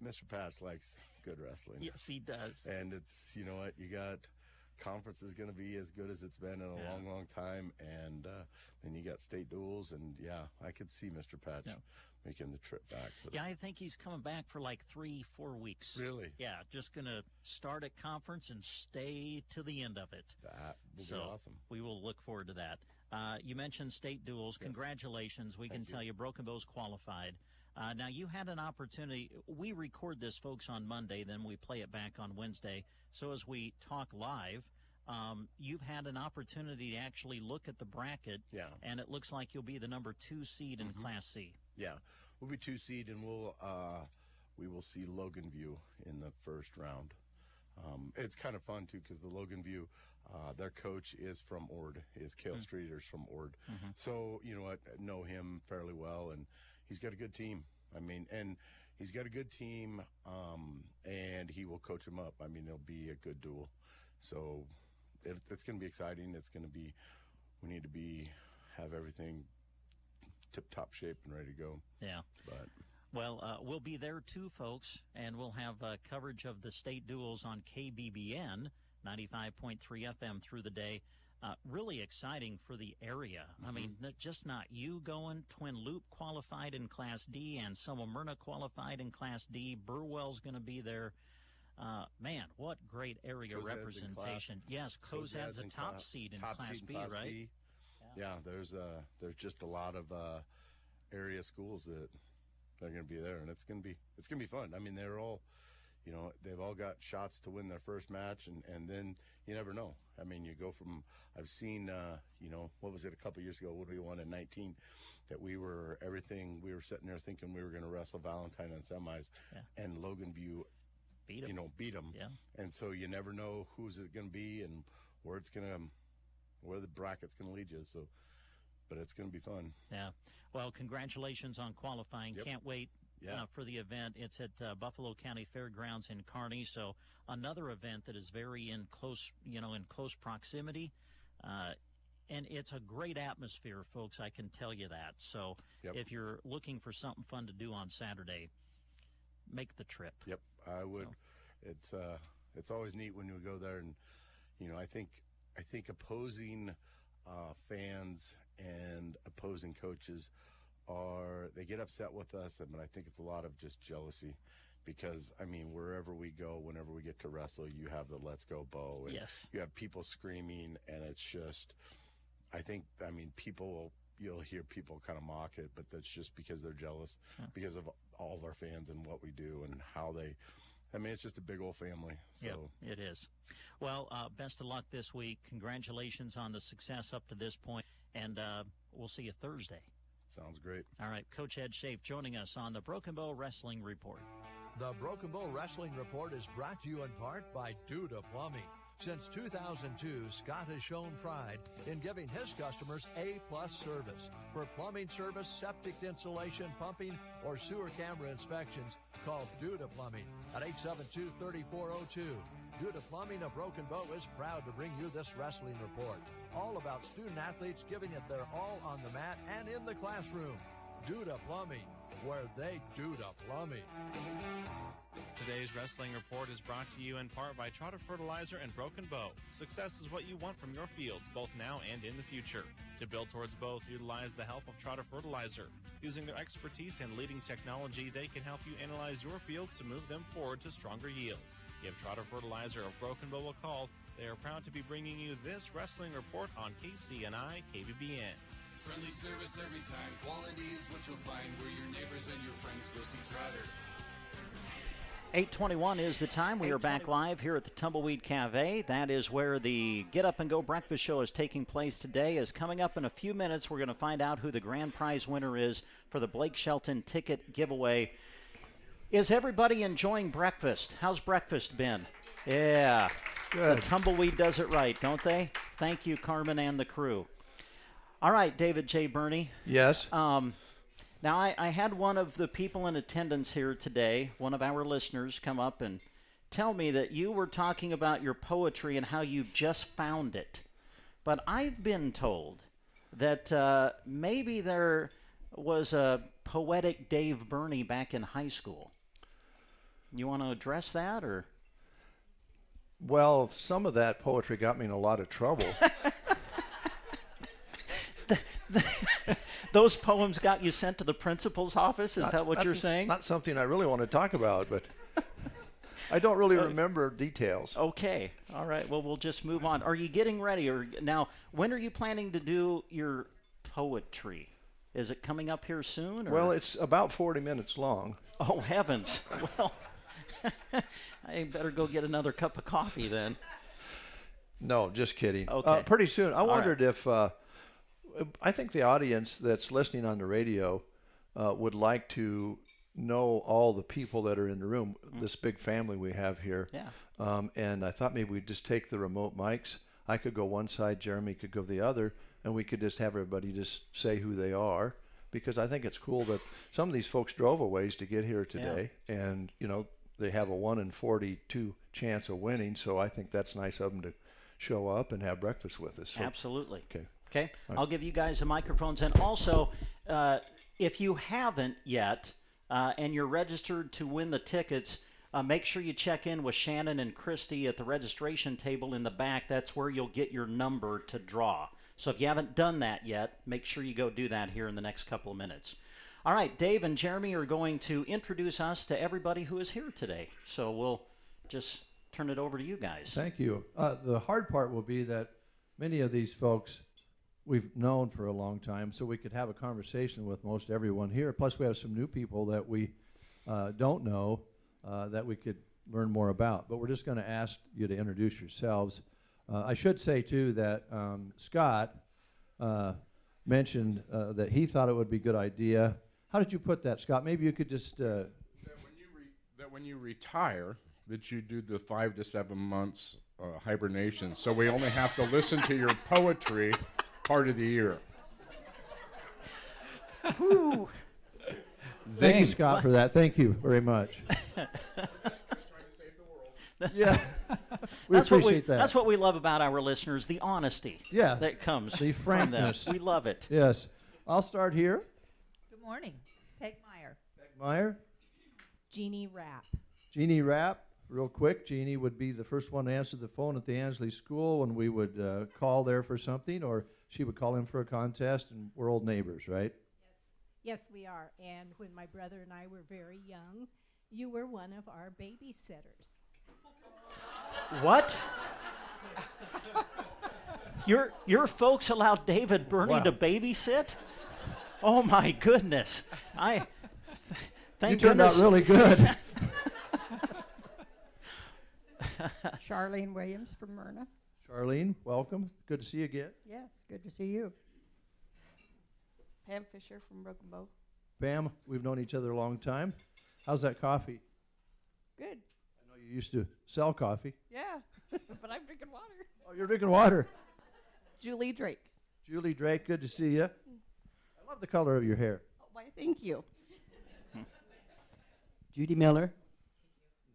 Mr. Patch likes good wrestling. Yes, he does. And it's, you know what, you got conference is going to be as good as it's been in a long, long time. And then you got state duels. And, yeah, I could see Mr. Patch making the trip back. I think he's coming back for like 3-4 weeks. Really? Yeah, just going to start at conference and stay to the end of it. That will be awesome. We will look forward to that. You mentioned state duels. Yes. Congratulations. We can tell you Broken Bow's qualified. Now, you had an opportunity. We record this, folks, on Monday, then we play it back on Wednesday. So as we talk live, you've had an opportunity to actually look at the bracket, and it looks like you'll be the number 2 seed in Class C. Yeah, we'll be 2 seed, and we will see Logan View in the first round. It's kind of fun, too, because the Logan View, their coach is from Ord, is Cale Streeter's from Ord. So, you know what, know him fairly well, and he's got a good team. I mean, and he's got a good team, and he will coach him up. I mean, it'll be a good duel. So it's going to be exciting. It's going to be, we need to have everything tip-top shape and ready to go. Yeah. But well, we'll be there too, folks, and we'll have coverage of the state duels on KBBN 95.3 FM through the day. Really exciting for the area. I mean, just not you going. Twin Loop qualified in Class D, and Somomyrna qualified in Class D. Burwell's going to be there. Man, what great area representation. Yes, Cozad's a top seed in Class B, right? B. Yeah, there's just a lot of area schools that they're going to be there, and it's going to be fun. I mean, they're all, you know, they've all got shots to win their first match, and then you never know. I mean, you go from, I've seen, you know, what was it a couple years ago? What did we won in 19? That we were sitting there thinking we were going to wrestle Valentine in semis, and Logan View beat them. Yeah. And so you never know who's it going to be and where the bracket's going to lead you. So, but it's going to be fun. Yeah. Well, congratulations on qualifying. Can't wait for the event. It's at Buffalo County Fairgrounds in Kearney. So another event that is very in close proximity. And it's a great atmosphere, folks. I can tell you that. So if you're looking for something fun to do on Saturday, make the trip. Yep, I would. So. It's always neat when you go there, and you know, I think opposing fans and opposing coaches they get upset with us. I mean, I think it's a lot of just jealousy because, I mean, wherever we go, whenever we get to wrestle, you have the Let's Go Bo. And yes. You have people screaming, and it's just, I mean, you'll hear people kind of mock it, but that's just because they're jealous because of all of our fans and what we do and how it's just a big old family. So. Yep, it is. Well, best of luck this week. Congratulations on the success up to this point, and we'll see you Thursday. Sounds great. All right, Coach Ed Schaaf joining us on the Broken Bow Wrestling Report. The Broken Bow Wrestling Report is brought to you in part by Duda Plumbing. Since 2002, Scott has shown pride in giving his customers A-plus service. For plumbing service, septic installation, pumping, or sewer camera inspections, call Duda Plumbing at 872-3402. Duda Plumbing of Broken Bow is proud to bring you this wrestling report. All about student athletes giving it their all on the mat and in the classroom. Duda Plumbing, where they do the plumbing. Today's wrestling report is brought to you in part by Trotter Fertilizer and Broken Bow. Success is what you want from your fields, both now and in the future. To build towards both, utilize the help of Trotter Fertilizer. Using their expertise and leading technology, they can help you analyze your fields to move them forward to stronger yields. Give Trotter Fertilizer of Broken Bow a call. They are proud to be bringing you this wrestling report on KCNI KBBN. Friendly service every time. Quality is what you'll find where your neighbors and your friends go see Trotter. 8:21 is the time. We are back live here at the Tumbleweed Cafe. That is where the Get Up and Go Breakfast Show is taking place today. Is coming up in a few minutes. We're going to find out who the grand prize winner is for the Blake Shelton ticket giveaway. Is everybody enjoying breakfast? How's breakfast been? Yeah. Good. The Tumbleweed does it right, don't they? Thank you, Carmen and the crew. All right, David J. Burney. Yes. Now, I had one of the people in attendance here today, one of our listeners, come up and tell me that you were talking about your poetry and how you just found it. But I've been told that maybe there was a poetic Dave Burney back in high school. You want to address that, or? Well, some of that poetry got me in a lot of trouble. Those poems got you sent to the principal's office? Is that what you're saying? Not something I really want to talk about, but I don't really remember details. Okay. All right. Well, we'll just move on. Are you getting ready? Or now, when are you planning to do your poetry? Is it coming up here soon? Or? Well, it's about 40 minutes long. Oh, heavens. Well, I better go get another cup of coffee then. No, just kidding. Okay. Pretty soon. I wondered if... I think the audience that's listening on the radio would like to know all the people that are in the room, this big family we have here. Yeah. And I thought maybe we'd just take the remote mics. I could go one side, Jeremy could go the other, and we could just have everybody just say who they are, because I think it's cool that some of these folks drove a ways to get here today, and, you know, they have a 1 in 42 chance of winning, so I think that's nice of them to show up and have breakfast with us. So, absolutely. Okay. Okay, right. I'll give you guys the microphones. And also, if you haven't yet and you're registered to win the tickets, make sure you check in with Shannon and Christy at the registration table in the back. That's where you'll get your number to draw. So if you haven't done that yet, make sure you go do that here in the next couple of minutes. All right, Dave and Jeremy are going to introduce us to everybody who is here today. So we'll just turn it over to you guys. Thank you. The hard part will be that many of these folks we've known for a long time, so we could have a conversation with most everyone here. Plus, we have some new people that we don't know that we could learn more about. But we're just going to ask you to introduce yourselves. I should say, too, that Scott mentioned that he thought it would be a good idea. How did you put that, Scott? Maybe you could just... that when you retire, that you do the 5 to 7 months hibernation, so we only have to listen to your poetry part of the year. Whew. Thank you, Scott, for that. Thank you very much. Yeah, we appreciate that. That's what we love about our listeners, the honesty that comes the frankness. from them. We love it. Yes. I'll start here. Good morning. Peg Meyer. Peg Meyer. Jeannie Rapp. Jeannie Rapp. real quick, Jeannie would be the first one to answer the phone at the Ansley School when we would call there for something, or she would call in for a contest, and we're old neighbors, right? Yes, we are. And when my brother and I were very young, you were one of our babysitters. What? Your folks allowed David Burney to babysit? Oh my goodness! Thank you turned goodness. out really good. Charlene Williams from Myrna. Charlene, welcome. Good to see you again. Yes, good to see you. Pam Fisher from Broken Bow. Pam, we've known each other a long time. How's that coffee? Good. I know you used to sell coffee. Yeah, but I'm drinking water. Oh, you're drinking water. Julie Drake. Julie Drake, good to see you. I love the color of your hair. Oh, why, thank you. Judy Miller.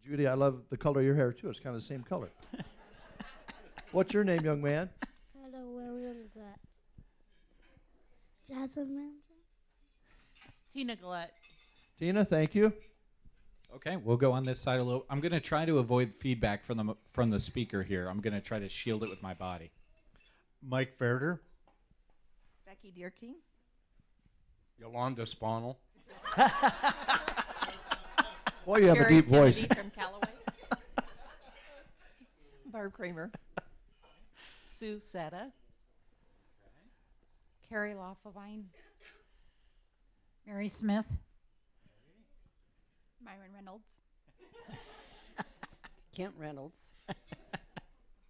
Judy, I love the color of your hair, too. It's kind of the same color. What's your name, young man? Hello, William Glatt. Jasmine Ramsey. Tina Gillette. Tina, thank you. Okay, we'll go on this side a little. I'm going to try to avoid feedback from the speaker here. I'm going to try to shield it with my body. Mike Ferder. Becky Deerking. Yolanda Sponel. Boy, you have a Sherry deep voice. Kennedy from Callaway. Barb Kramer. Sue Seta. Carrie Loffevine. Mary Smith. Myron Reynolds. Kent Reynolds.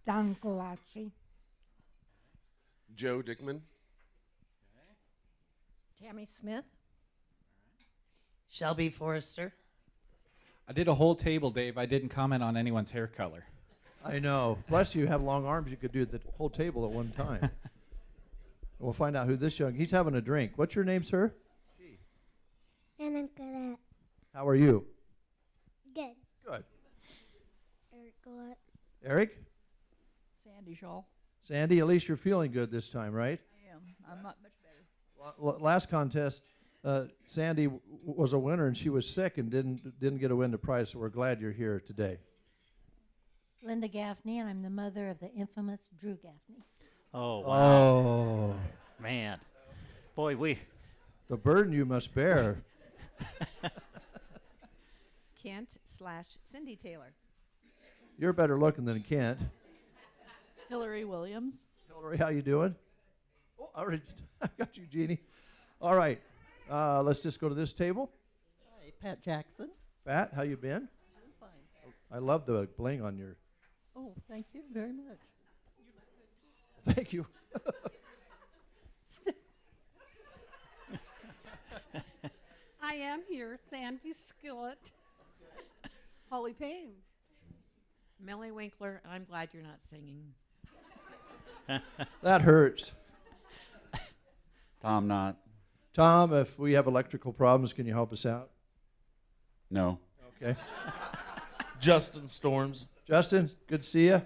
Don Galacci. Joe Dickman. Tammy Smith. Shelby Forrester. I did a whole table, Dave. I didn't comment on anyone's hair color. I know. Plus, you have long arms. You could do the whole table at one time. We'll find out who this young... He's having a drink. What's your name, sir? Anna Gillette. How are you? Good. Good. Eric Gillette. Eric? Sandy Shaw. Sandy, at least you're feeling good this time, right? I am. I'm not much better. Last contest, Sandy was a winner, and she was sick and didn't get to win the prize, so we're glad you're here today. Linda Gaffney, and I'm the mother of the infamous Drew Gaffney. Oh, wow. Oh. Man. Boy, The burden you must bear. Kent/Cindy Taylor. You're better looking than Kent. Hillary Williams. Hillary, how you doing? Oh, I already I got you, Jeannie. All right. Let's just go to this table. Hi, Pat Jackson. Pat, how you been? I'm fine. I love the bling on your... Oh, thank you very much. Thank you. I am here, Sandy Skillett. Holly Payne. Melanie Winkler, and I'm glad you're not singing. That hurts. Tom Knott. Tom, if we have electrical problems, can you help us out? No. Okay. Justin Storms. Justin, good to see you.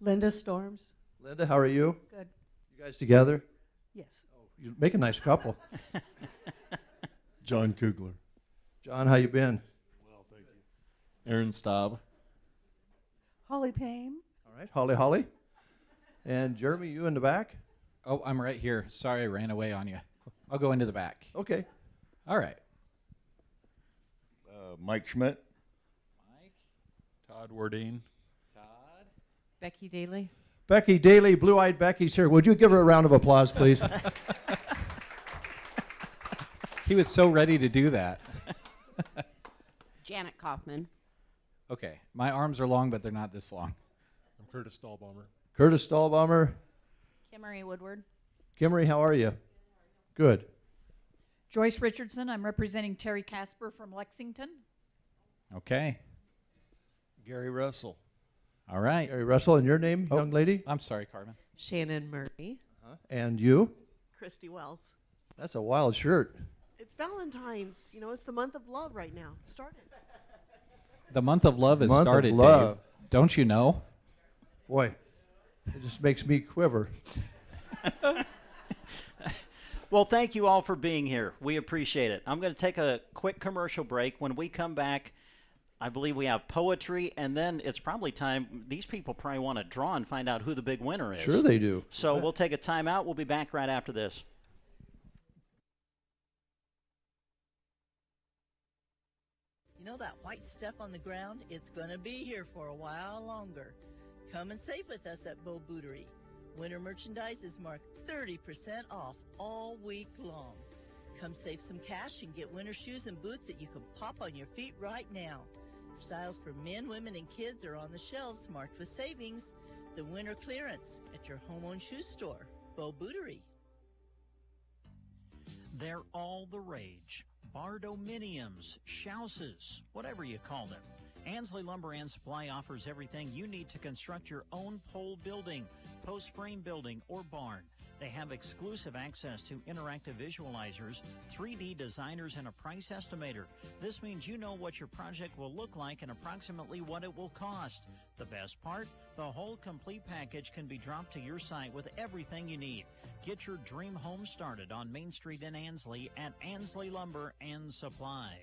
Linda Storms. Linda, how are you? Good. You guys together? Yes. You make a nice couple. John Kugler. John, how you been? Well, thank you. Aaron Staub. Holly Payne. All right, Holly. And Jeremy, you in the back? Oh, I'm right here. Sorry I ran away on you. I'll go into the back. Okay. All right. Mike Schmidt. Todd Wardine. Becky Daly. Becky Daly, blue-eyed Becky's here. Would you give her a round of applause, please? He was so ready to do that. Janet Kaufman. Okay, my arms are long, but they're not this long. I'm Curtis Stahlbaumer. Curtis Stahlbaumer. Kimmery Woodward. Kimmery, how are you? Good. Joyce Richardson. I'm representing Terry Casper from Lexington. Okay. Gary Russell. All right. Gary Russell, and your name, young lady? I'm sorry, Carmen. Shannon Murray. And you? Christy Wells. That's a wild shirt. It's Valentine's. You know, it's the month of love right now. Started. The month of love has Month of started, love. Dave. Don't you know? Boy, it just makes me quiver. Well, thank you all for being here. We appreciate it. I'm going to take a quick commercial break. When we come back, I believe we have poetry, and then it's probably time. These people probably want to draw and find out who the big winner is. Sure they do. So we'll take a timeout. We'll be back right after this. You know that white stuff on the ground? It's going to be here for a while longer. Come and save with us at Bow Bootery. Winter merchandise is marked 30% off all week long. Come save some cash and get winter shoes and boots that you can pop on your feet right now. Styles for men, women, and kids are on the shelves marked with savings. The winter clearance at your home-owned shoe store, Bow Bootery. They're all the rage. Bardominiums, Schauses, whatever you call them. Ansley Lumber and Supply offers everything you need to construct your own pole building, post frame building, or barn. They have exclusive access to interactive visualizers, 3D designers, and a price estimator. This means you know what your project will look like and approximately what it will cost. The best part? The whole complete package can be dropped to your site with everything you need. Get your dream home started on Main Street in Ansley at Ansley Lumber and Supply.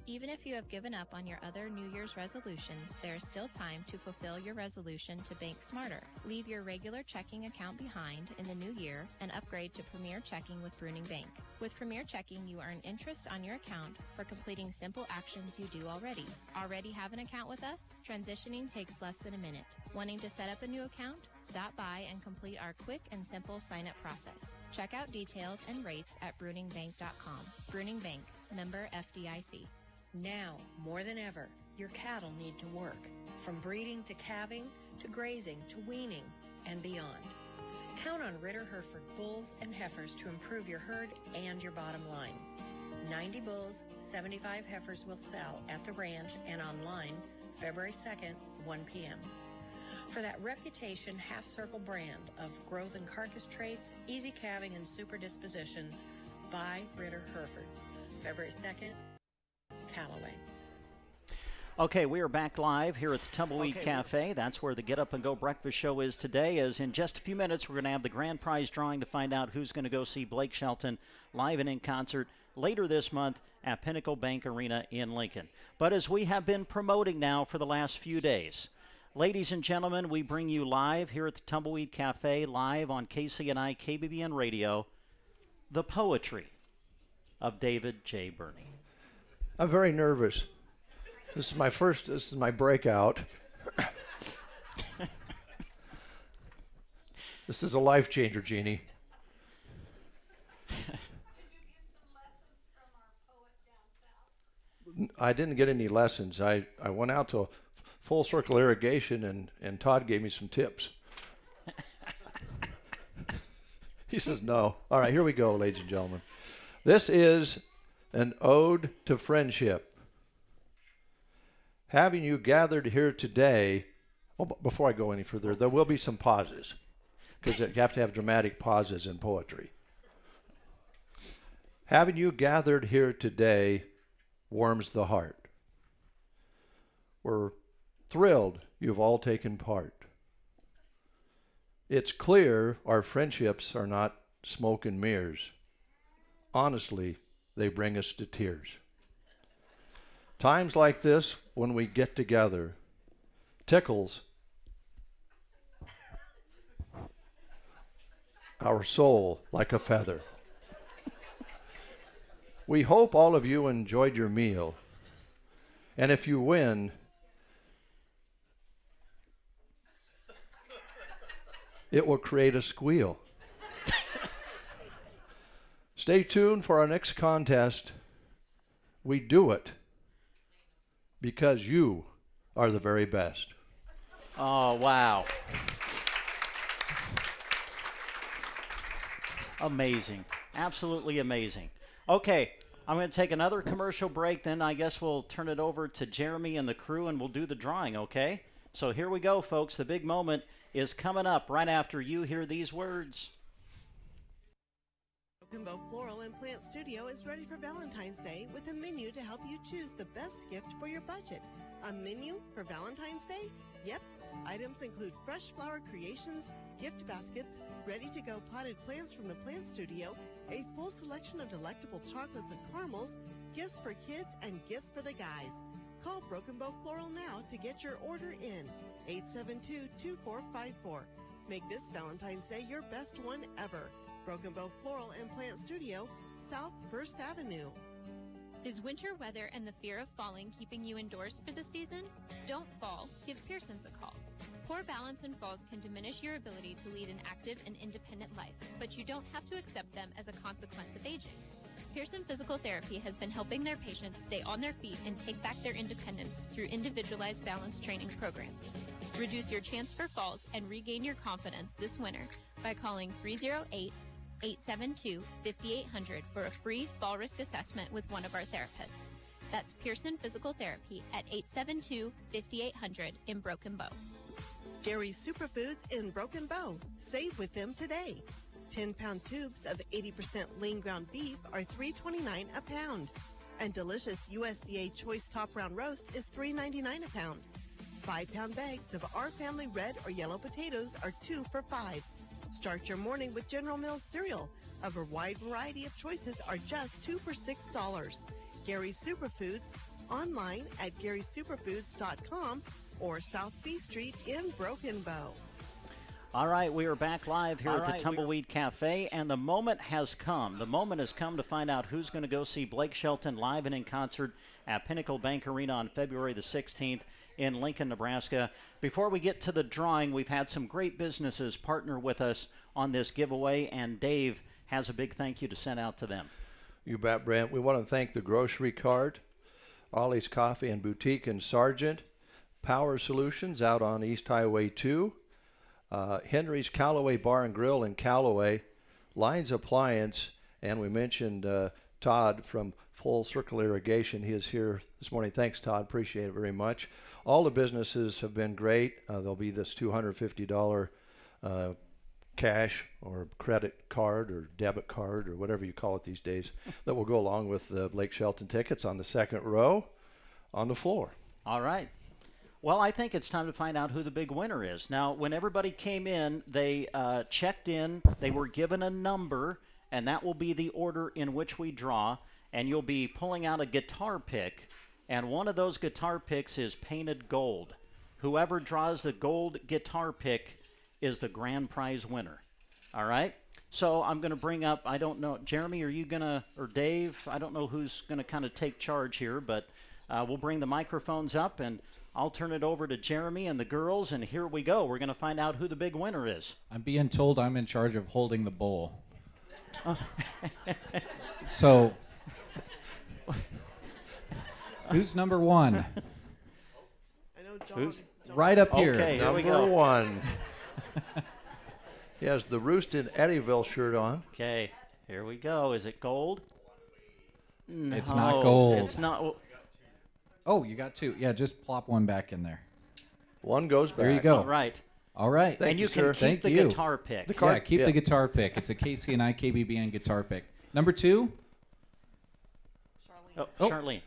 Even if you have given up on your other New Year's resolutions, there is still time to fulfill your resolution to bank smarter. Leave your regular checking account behind in the new year and upgrade to Premier Checking with Bruning Bank. With Premier Checking, you earn interest on your account for completing simple actions you do already. Already have an account with us? Transitioning takes less than a minute. Wanting to set up a new account? Stop by and complete our quick and simple sign-up process. Check out details and rates at bruningbank.com. Bruning Bank, member FDIC. Now, more than ever, your cattle need to work, from breeding to calving, to grazing, to weaning, and beyond. Count on Ritter Hereford bulls and heifers to improve your herd and your bottom line. 90 bulls, 75 heifers will sell at the ranch and online February 2nd, 1 p.m. For that reputation half-circle brand of growth and carcass traits, easy calving, and super dispositions, buy Ritter Herefords. February 2nd, Callaway. Okay, we are back live here at the Tumbleweed Cafe. That's where the Get Up and Go Breakfast Show is today. As in just a few minutes, we're going to have the grand prize drawing to find out who's going to go see Blake Shelton live and in concert later this month at Pinnacle Bank Arena in Lincoln. But as we have been promoting now for the last few days, ladies and gentlemen, we bring you live here at the Tumbleweed Cafe, live on KCNI KBBN Radio, the poetry of David J. Burney. I'm very nervous. This is my breakout. This is a life changer, Jeannie. I didn't get any lessons. I went out to Full Circle Irrigation and Todd gave me some tips. He says no. All right, here we go, ladies and gentlemen. This is an ode to friendship. Having you gathered here today, well, before I go any further, there will be some pauses, because you have to have dramatic pauses in poetry. Having you gathered here today warms the heart. We're thrilled you've all taken part. It's clear our friendships are not smoke and mirrors. Honestly, they bring us to tears. Times like this, when we get together, tickles our soul like a feather. We hope all of you enjoyed your meal. And if you win, it will create a squeal. Stay tuned for our next contest. We do it because you are the very best. Oh, wow. Amazing. Absolutely amazing. Okay, I'm going to take another commercial break, then I guess we'll turn it over to Jeremy and the crew and we'll do the drawing, okay? So here we go, folks. The big moment is coming up right after you hear these words. Broken Bow Floral and Plant Studio is ready for Valentine's Day with a menu to help you choose the best gift for your budget. A menu for Valentine's Day? Yep. Items include fresh flower creations, gift baskets, ready-to-go potted plants from the Plant Studio, a full selection of delectable chocolates and caramels, gifts for kids and gifts for the guys. Call Broken Bow Floral now to get your order in. 872-2454. Make this Valentine's Day your best one ever. Broken Bow Floral and Plant Studio, South 1st Avenue. Is winter weather and the fear of falling keeping you indoors for the season? Don't fall. Give Pearson's a call. Poor balance and falls can diminish your ability to lead an active and independent life, but you don't have to accept them as a consequence of aging. Pearson Physical Therapy has been helping their patients stay on their feet and take back their independence through individualized balance training programs. Reduce your chance for falls and regain your confidence this winter by calling 308-872-5800 for a free fall risk assessment with one of our therapists. That's Pearson Physical Therapy at 872-5800 in Broken Bow. Gary's Superfoods in Broken Bow. Save with them today. 10-pound tubes of 80% lean ground beef are $3.29 a pound. And delicious USDA Choice Top Round Roast is $3.99 a pound. 5-pound bags of Our Family red or yellow potatoes are 2 for $5. Start your morning with General Mills cereal. A wide variety of choices are just 2 for $6. Gary's Superfoods, online at garysuperfoods.com or South B Street in Broken Bow. All right, we are back live here at the Tumbleweed Cafe, and the moment has come. The moment has come to find out who's going to go see Blake Shelton live and in concert at Pinnacle Bank Arena on February the 16th in Lincoln, Nebraska. Before we get to the drawing, we've had some great businesses partner with us on this giveaway, and Dave has a big thank you to send out to them. You bet, Brent. We want to thank the Grocery Cart, Ollie's Coffee and Boutique in Sargent, Power Solutions out on East Highway 2, Henry's Callaway Bar and Grill in Callaway, Lines Appliance, and we mentioned Todd from Full Circle Irrigation. He is here this morning. Thanks, Todd. Appreciate it very much. All the businesses have been great. There'll be this $250 cash or credit card or debit card or whatever you call it these days that will go along with the Blake Shelton tickets on the second row on the floor. All right. Well, I think it's time to find out who the big winner is. Now, when everybody came in, they checked in, they were given a number, and that will be the order in which we draw, and you'll be pulling out a guitar pick, and one of those guitar picks is painted gold. Whoever draws the gold guitar pick is the grand prize winner. All right? So I'm going to bring up, I don't know, Jeremy, are you going to, or Dave, I don't know who's going to kind of take charge here, but we'll bring the microphones up, and I'll turn it over to Jeremy and the girls, and here we go. We're going to find out who the big winner is. I'm being told I'm in charge of holding the bowl. So, who's number one? I know John. Who's right up here? Okay, here we go. Number one. He has the Roosted Eddyville shirt on. Okay, here we go. Is it gold? No, It's not gold. It's not. Oh, you got two. Yeah, just plop one back in there. One goes back. There you go. All right. All right. Thank and you you, can sir. keep the guitar pick. Yeah, keep the guitar pick. It's a KC and I KBBN guitar pick. Number two. Oh, Oh. Charlene.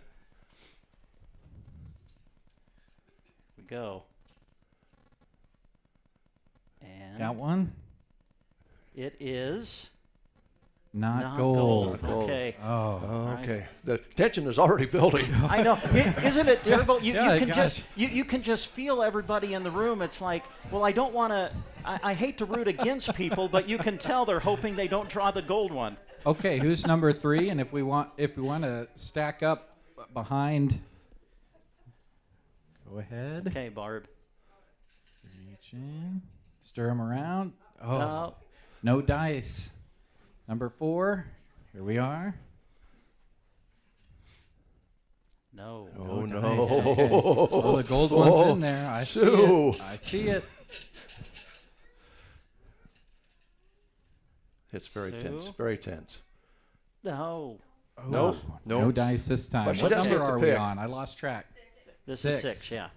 Here we go. And Got one. it is Not gold. Not gold. Okay. Oh. Okay. The tension is already building. I know. Isn't it terrible? You Yeah, can gosh. just you can just feel everybody in the room. It's like, well, I don't want to. I hate to root against people, but you can tell they're hoping they don't draw the gold one. Okay, who's number three? And if we want to stack up behind, go ahead. Okay, Barb. Reach in, stir them around. Oh, No. no dice. Number four. Here we are. No. Oh, No no. dice. Okay. Oh, the gold one's in there. I see Sue. it. I see it. It's very Sue? tense. Very tense. No. Oh, Nope. No Nope. dice this time. Well, she What doesn't number get to are we pick. on? I lost track. This is 6. Yeah.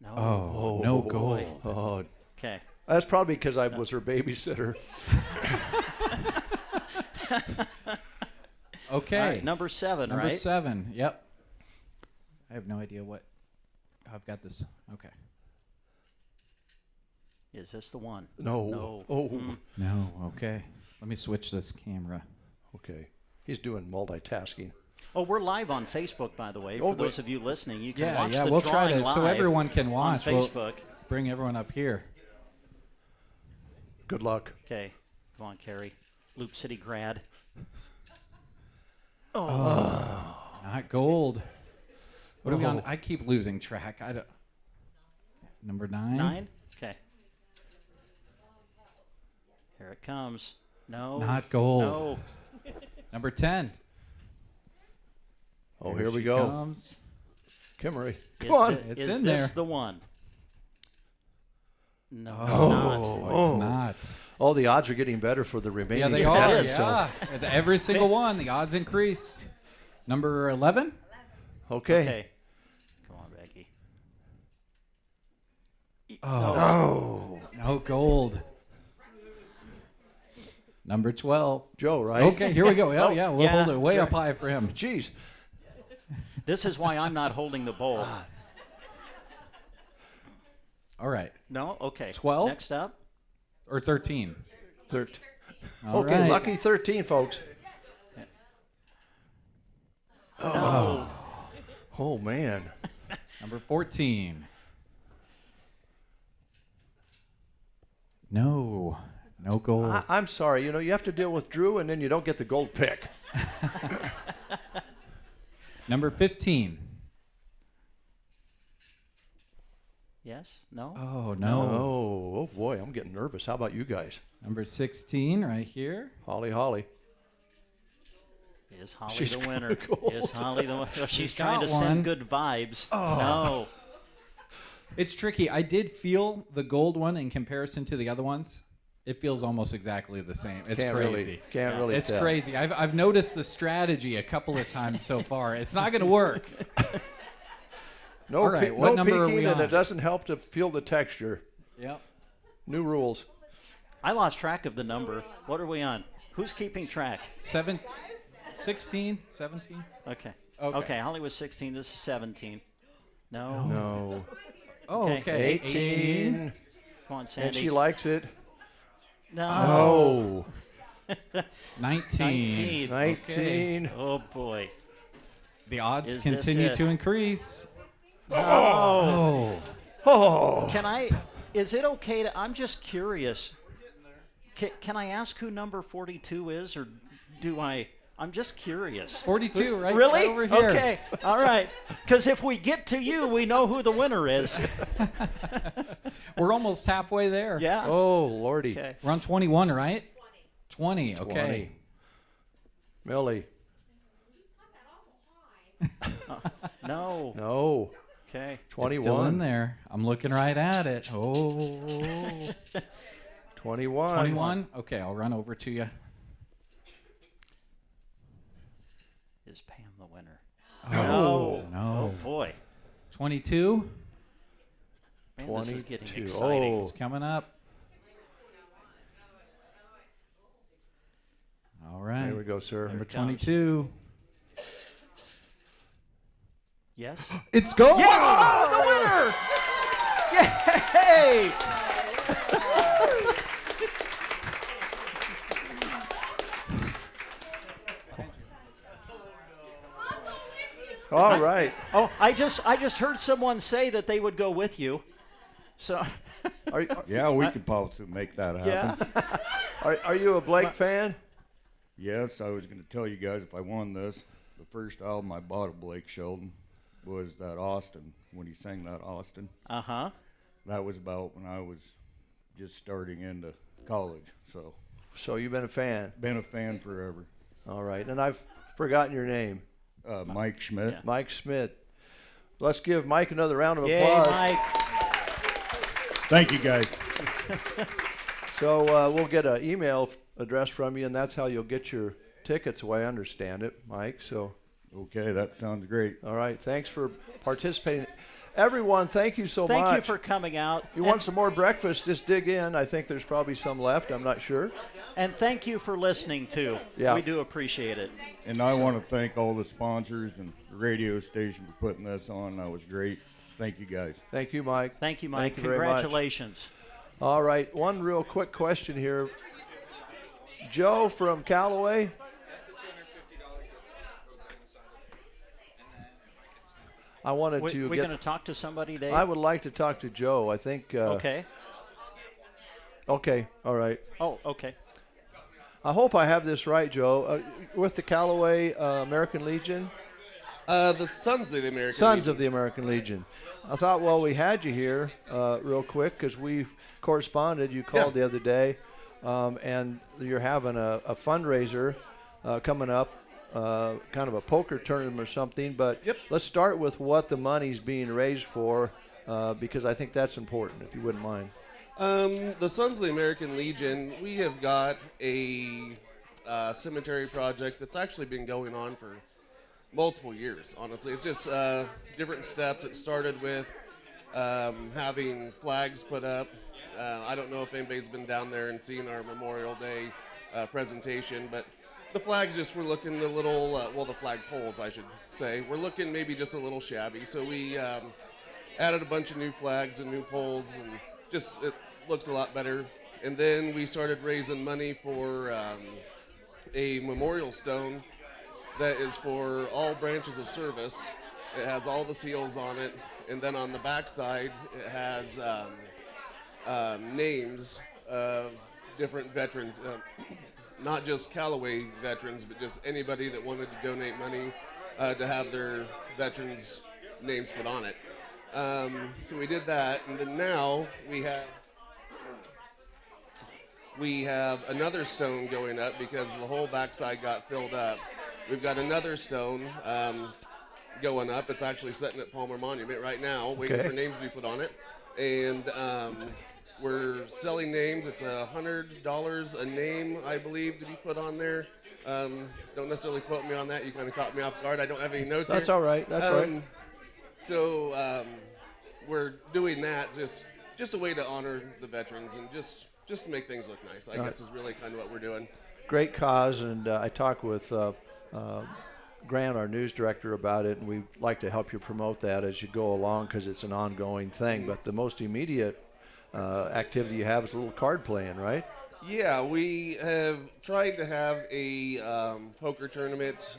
No. Oh, no gold. Oh, Okay. that's probably because I was her babysitter. Okay. All right, number 7, Number right? 7. Yep. I have no idea what. I've got this. Okay. Is this the one? No. No. Oh. No. Okay. Let me switch this camera. Okay. He's doing multitasking. Oh, we're live on Facebook, by the way. Oh, For those of you listening, you can Yeah, watch yeah. the We'll try drawing to so live everyone can watch. on We'll Facebook. bring everyone up here. Good luck. Okay, come on, Carrie. Loop City grad. Not gold. What are we on? Oh. I keep losing track. I don't. Number 9. 9? Okay. Here it comes. No. Not gold. No. Number 10. Oh, here we go. Comes. Kimmery. Is Come on. It's is in this there. the one? No, It's not. Oh, the odds are getting better for the remaining. Yeah, they are. guesses, Yeah. Every single one, the odds increase. Number 11. Okay. Okay. Come on, Becky. Oh. No gold. Number 12. Joe, right? Okay, here we go. Yeah, Oh, yeah, we'll yeah, hold it way sure. up high for him. Jeez. This is why I'm not holding the bowl. All right. No? Okay. 12? Next up. Or 13. 13. All Okay, right. lucky 13, folks. No. Oh, man. Number 14. No. No gold. I'm sorry. You know, you have to deal with Drew, and then you don't get the gold pick. Number 15. Yes? No? Oh, no. Oh, boy, I'm getting nervous. How about you guys? Number 16 right here. Holly, Holly. Is Holly She's the gonna winner? go. Is Holly the winner? She's She's trying to got one. send good vibes. Oh. No. It's tricky. I did feel the gold one in comparison to the other ones. It feels almost exactly the same. It's Can't crazy. really- can't really It's tell. crazy. I've noticed the strategy a couple of times so far. It's not going to work. No, All right, pe- what no number are peeking, we and on? it doesn't help to feel the texture. Yep. New rules. I lost track of the number. What are we on? Who's keeping track? 16, 17. Okay. Okay. Okay, Holly was 16. This is 17. No. No. Oh, okay. 18. Come on, And Sandy. she likes it. No. Oh. 19. 19. Oh, boy. The odds Is this continue it? to increase. No. Oh. Oh. Can I, is it okay to, I'm just curious. Can I ask who number 42 is, or do I'm just curious. 42, right? Really? Right over here. Okay. All right. Because if we get to you, we know who the winner is. We're almost halfway there. Yeah. Oh, Lordy. Okay. We're on 21, right? 20. Okay. 20. Millie. No. No. Okay. 21. It's still in there. I'm looking right at it. Oh. 21. 21? Okay, I'll run over to you. Is Pam the winner? Oh, no. Oh, boy. 22? Man, this is getting 22. exciting. Oh. It's coming up. All right. There we go, sir. Number it comes. 22. Yes? It's gold! Yes! Oh, the winner! Yay! All right. Oh, I just heard someone say that they would go with you. So Yeah, we could possibly make that happen. yeah. Are you a Blake fan? Yes, I was going to tell you guys if I won this, the first album I bought of Blake Shelton was that Austin, when he sang that Austin. Uh-huh. That was about when I was just starting into college, so. So you've been a fan? Been a fan forever. All right, and I've forgotten your name. Mike Schmidt. Yeah. Mike Schmidt. Let's give Mike another round of Yay, applause. Mike. Thank you, guys. So we'll get an email address from you, and that's how you'll get your tickets, the way I understand it, Mike. So. Okay, that sounds great. All right, thanks for participating. Everyone, thank you so much. Thank you for coming out. If you want some more breakfast, just dig in. I think there's probably some left. I'm not sure. And thank you for listening, too. Yeah. We do appreciate it. And I want to thank all the sponsors and the radio station for putting this on. That was great. Thank you, guys. Thank you, Mike. Thank you, Mike. Thank you very much. Congratulations. All right, one real quick question here. Joe from Callaway. I wanted we, to we're get. going to talk to somebody, Dave? I would like to talk to Joe. I think. Okay. Okay. All right. Oh, okay. I hope I have this right, Joe. With the Callaway American Legion. The Sons of the American Sons Legion. of the American Legion. I thought, well, we had you here real quick because we corresponded. You called the other day, and you're having a fundraiser coming up, kind of a poker tournament or something. But let's start with what the money's being raised for, because I think that's important, if you wouldn't mind. The Sons of the American Legion, we have got a cemetery project that's actually been going on for multiple years, honestly. It's just different steps. It started with having flags put up. I don't know if anybody's been down there and seen our Memorial Day presentation, but the flags just were looking a little, well, the flag poles, I should say, were looking maybe just a little shabby. So we added a bunch of new flags and new poles, and just it looks a lot better. And then we started raising money for a memorial stone that is for all branches of service. It has all the seals on it, and then on the back side it has names of different veterans, not just Callaway veterans, but just anybody that wanted to donate money to have their veterans' names put on it. So we did that, and then now we have another stone going up because the whole backside got filled up. We've got another stone going up. It's actually sitting at Palmer Monument right now, waiting for names to be put on it. And we're selling names. It's $100 a name, I believe, to be put on there. Don't necessarily quote me on that. You kind of caught me off guard. I don't have any notes That's here. all right. That's right. So we're doing that just a way to honor the veterans and just to make things look nice, I guess is really kind of what we're doing. Great cause, and I talked with Grant, our news director, about it, and we'd like to help you promote that as you go along because it's an ongoing thing. But the most immediate activity you have is a little card playing, right? Yeah, we have tried to have a poker tournament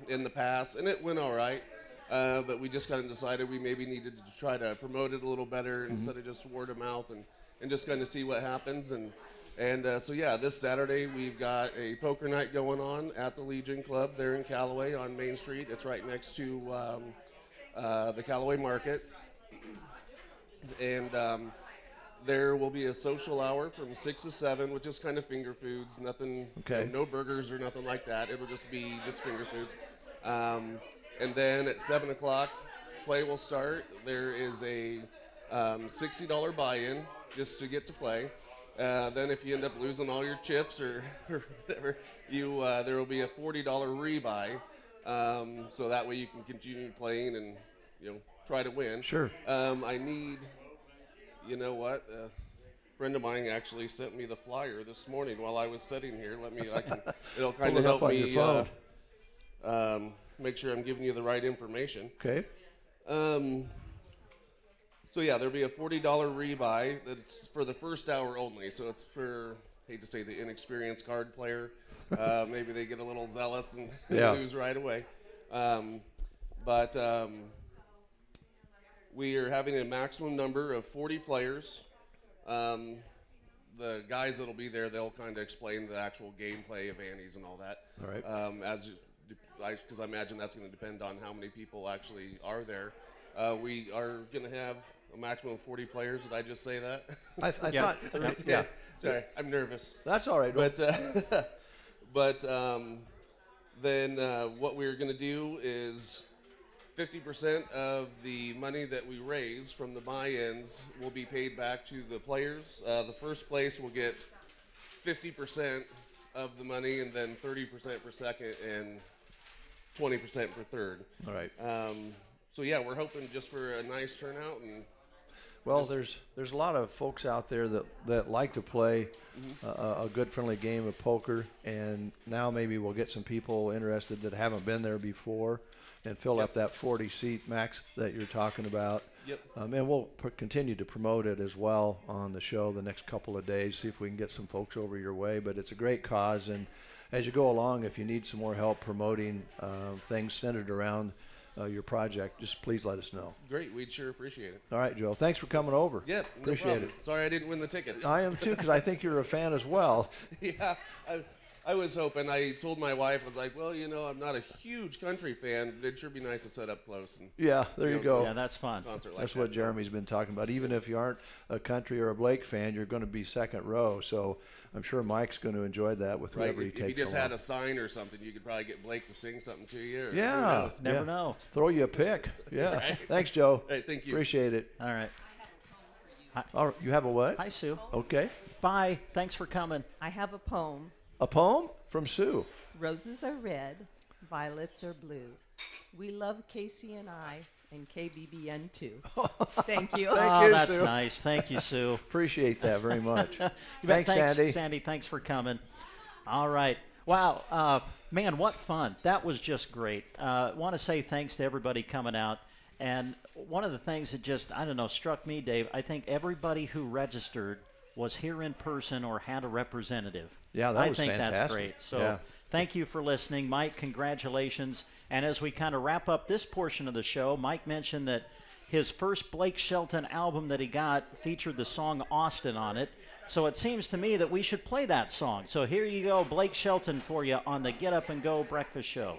in the past, and it went all right. But we just kind of decided we maybe needed to try to promote it a little better instead of just word of mouth and just kind of see what happens. And so, yeah, this Saturday we've got a poker night going on at the Legion Club there in Callaway on Main Street. It's right next to the Callaway Market. And there will be a social hour from 6 to 7, which is kind of finger foods, nothing, no burgers or nothing like that. It'll just be just finger foods. And then at 7 o'clock, play will start. There is a $60 buy-in just to get to play. Then if you end up losing all your chips or whatever, there will be a $40 rebuy. So that way you can continue playing and try to win. Sure. I need, you know what? A friend of mine actually sent me the flyer this morning while I was sitting here. It'll kind of help me make sure I'm giving you the right information. Okay. So yeah, there'll be a $40 rebuy. That's for the first hour only. So it's for, hate to say, the inexperienced card player. Maybe they get a little zealous and lose right away. But we are having a maximum number of 40 players. The guys that'll be there, they'll kind of explain the actual gameplay of Annie's and all that. All right. Because I imagine that's going to depend on how many people actually are there. We are going to have a maximum of 40 players. Did I just say that? I thought. Yeah. Sorry, I'm nervous. That's all right. But then what we're going to do is 50% of the money that we raise from the buy-ins will be paid back to the players. The first place will get 50% of the money, and then 30% for second and 20% for third. All right. So yeah, we're hoping just for a nice turnout. And well, there's a lot of folks out there that like to play a good friendly game of poker, and now maybe we'll get some people interested that haven't been there before and fill up that 40-seat max that you're talking about. Yep. And we'll continue to promote it as well on the show the next couple of days, see if we can get some folks over your way. But it's a great cause, and as you go along, if you need some more help promoting things centered around your project, just please let us know. Great, we'd sure appreciate it. All right, Joe. Thanks for coming over. Yep, no Appreciate problem. it. Sorry I didn't win the tickets. I am too, because I think you're a fan as well. Yeah, I was hoping. I told my wife, I was like, well, I'm not a huge country fan, but it'd sure be nice to sit up close. And, Yeah, there you go. Yeah, that's fun. Concert like That's that, what so. Jeremy's been talking about. Even if you aren't a country or a Blake fan, you're going to be second row. So I'm sure Mike's going to enjoy that with Right, whoever he if takes you just along. had a sign or something, you could probably get Blake to sing something to you. Or Yeah. who knows? Never know. Let's throw you a pick. Yeah. Right. Thanks, Joe. Hey, thank you. Appreciate it. All right. All right. You have a what? Hi, Sue. Okay. Bye. Thanks for coming. I have a poem. A poem from Sue. Roses are red, violets are blue. We love Casey and I, and KBBN too. Thank you. Thank you, That's Sue. nice. Thank you, Sue. Appreciate that very much. You bet. Thanks, Sandy. Sandy, thanks for coming. All right. Wow. Man, what fun. That was just great. Want to say thanks to everybody coming out. And one of the things that just, I don't know, struck me, Dave, I think everybody who registered was here in person or had a representative. Yeah, that was I think fantastic. that's great. So Yeah. thank you for listening. Mike, congratulations. And as we kind of wrap up this portion of the show, Mike mentioned that his first Blake Shelton album that he got featured the song Austin on it. So it seems to me that we should play that song. So here you go, Blake Shelton for you on the Get Up and Go Breakfast Show.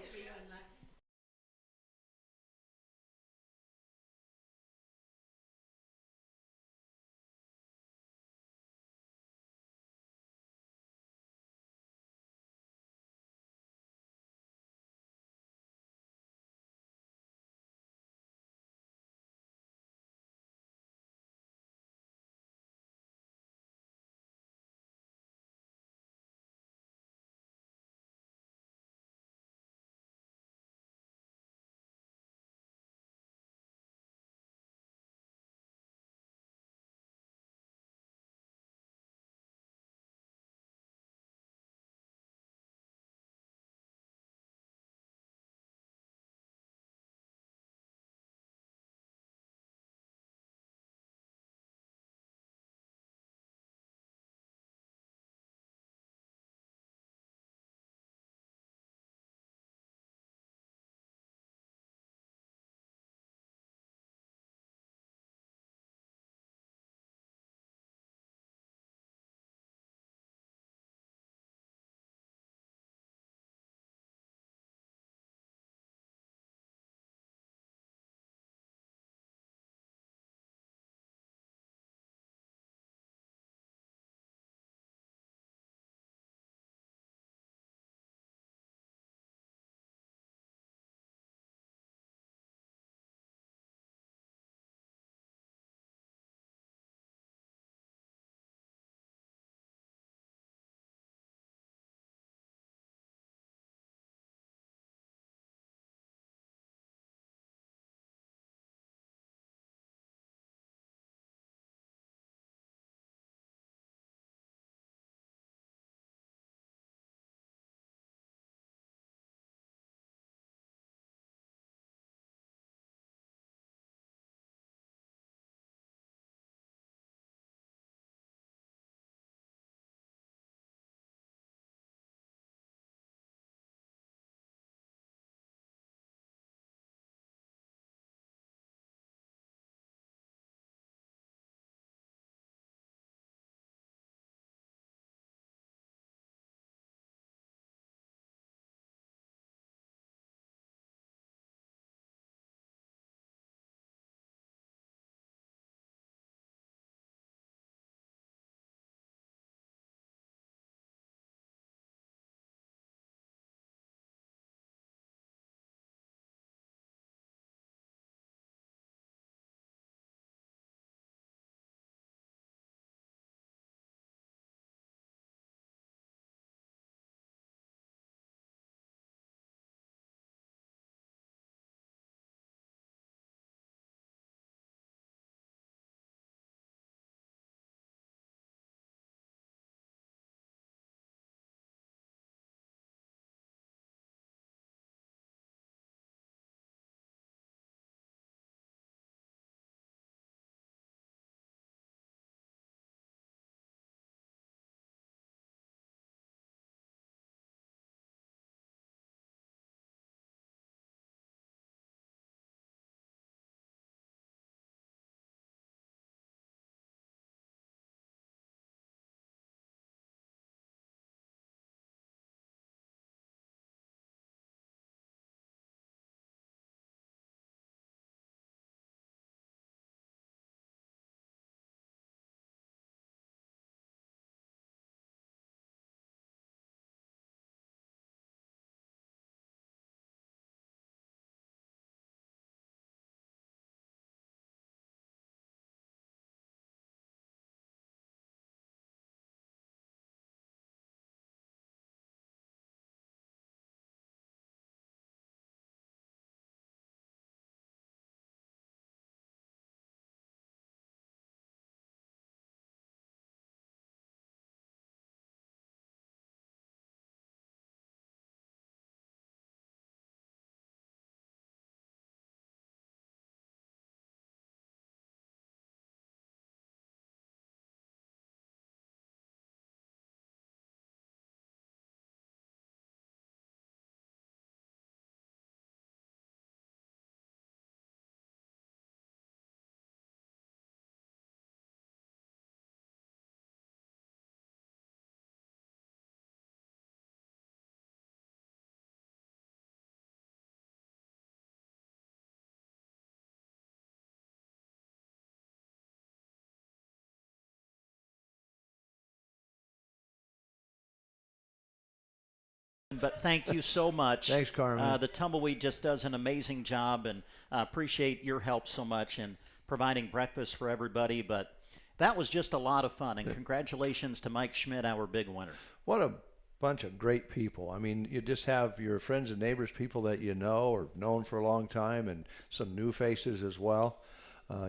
But thank you so much. Thanks, Carmen. The Tumbleweed just does an amazing job, and appreciate your help so much in providing breakfast for everybody. But that was just a lot of fun, and congratulations to Mike Schmidt, our big winner. What a bunch of great people. I mean, you just have your friends and neighbors, people that you know or known for a long time, and some new faces as well.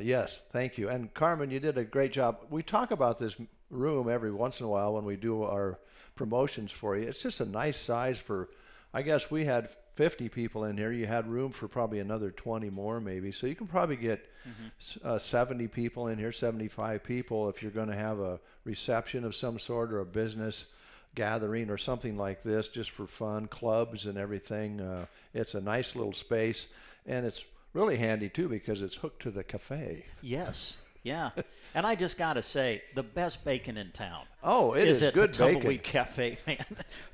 Yes, thank you. And Carmen, you did a great job. We talk about this room every once in a while when we do our promotions for you. It's just a nice size for, I guess we had 50 people in here. You had room for probably another 20 more maybe. So you can probably get 70 people in here, 75 people if you're going to have a reception of some sort or a business gathering or something like this just for fun, clubs and everything. It's a nice little space, and it's really handy too because it's hooked to the cafe. Yes, yeah. And I just got to say, the best bacon in town. Oh, it is at good the bacon. Tumbleweed Cafe, man.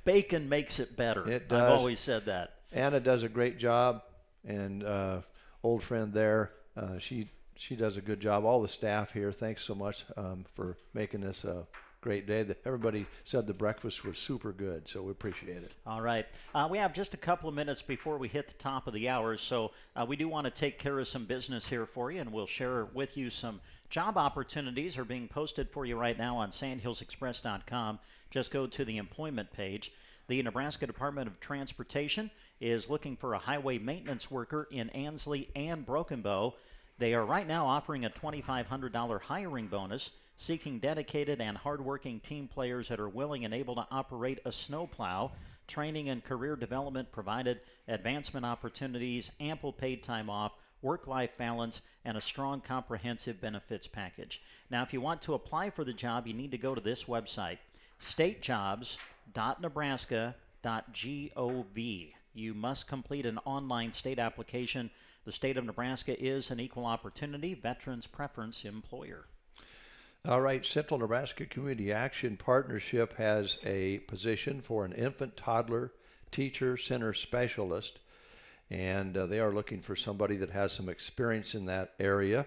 Bacon makes it better. It does. I've always said that. Anna does a great job, and old friend there, she does a good job. All the staff here, thanks so much for making this a great day. Everybody said the breakfast was super good, so we appreciate it. All right. We have just a couple of minutes before we hit the top of the hour, so we do want to take care of some business here for you, and we'll share with you some job opportunities are being posted for you right now on sandhillsexpress.com. Just go to the employment page. The Nebraska Department of Transportation is looking for a highway maintenance worker in Ansley and Broken Bow. They are right now offering a $2,500 hiring bonus, seeking dedicated and hardworking team players that are willing and able to operate a snowplow. Training and career development provided, advancement opportunities, ample paid time off, work-life balance, and a strong comprehensive benefits package. Now, if you want to apply for the job, you need to go to this website, statejobs.nebraska.gov. You must complete an online state application. The state of Nebraska is an equal opportunity, veterans preference employer. All right, Central Nebraska Community Action Partnership has a position for an infant toddler teacher center specialist, and they are looking for somebody that has some experience in that area.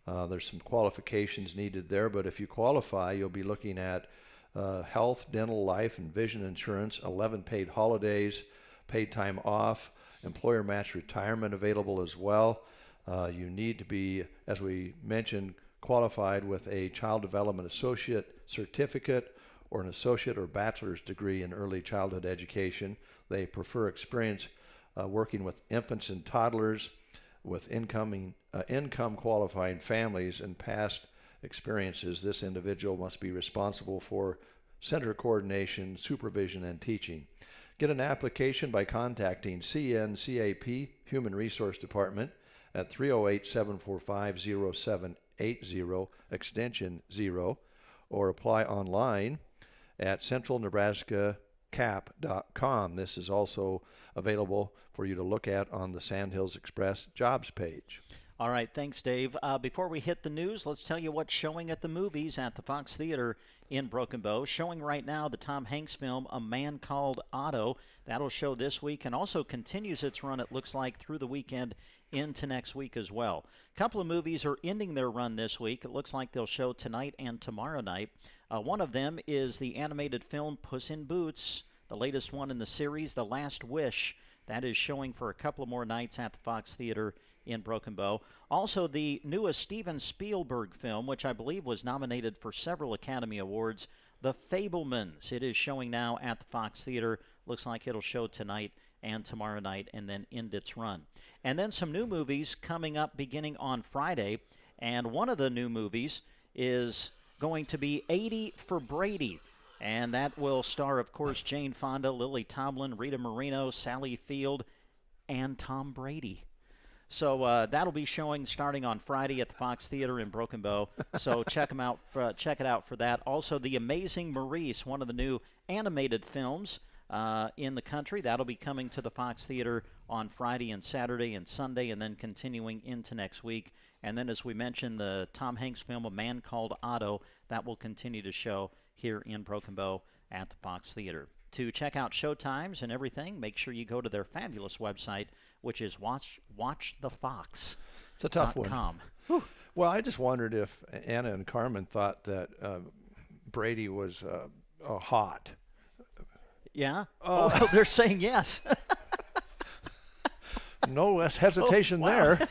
There's some qualifications needed there, but if you qualify, you'll be looking at health, dental, life, and vision insurance, 11 paid holidays, paid time off, employer match retirement available as well. You need to be, as we mentioned, qualified with a Child Development Associate Certificate or an associate or bachelor's degree in early childhood education. They prefer experience working with infants and toddlers with income qualifying families and past experiences. This individual must be responsible for center coordination, supervision, and teaching. Get an application by contacting CNCAP Human Resource Department at 308-745-0780 extension 0, or apply online at centralnebraskacap.com. This is also available for you to look at on the Sandhills Express jobs page. All right, thanks, Dave. Before we hit the news, let's tell you what's showing at the movies at the Fox Theater in Broken Bow. Showing right now the Tom Hanks film, A Man Called Otto. That'll show this week and also continues its run, it looks like, through the weekend into next week as well. A couple of movies are ending their run this week. It looks like they'll show tonight and tomorrow night. One of them is the animated film Puss in Boots, the latest one in the series, The Last Wish. That is showing for a couple of more nights at the Fox Theater in Broken Bow. Also, the newest Steven Spielberg film, which I believe was nominated for several Academy Awards, The Fabelmans. It is showing now at the Fox Theater. Looks like it'll show tonight and tomorrow night and then end its run. And then some new movies coming up beginning on Friday. And one of the new movies is going to be 80 for Brady. And that will star, of course, Jane Fonda, Lily Tomlin, Rita Moreno, Sally Field, and Tom Brady. So that'll be showing starting on Friday at the Fox Theater in Broken Bow. So check it out for that. Also, The Amazing Maurice, one of the new animated films in the country. That'll be coming to the Fox Theater on Friday and Saturday and Sunday, and then continuing into next week. And then, as we mentioned, the Tom Hanks film, A Man Called Otto, that will continue to show here in Broken Bow at the Fox Theater. To check out showtimes and everything, make sure you go to their fabulous website, which is watchthefox.com. It's a tough one. Well, I just wondered if Anna and Carmen thought that Brady was hot. Yeah? Oh, they're saying yes. No hesitation there.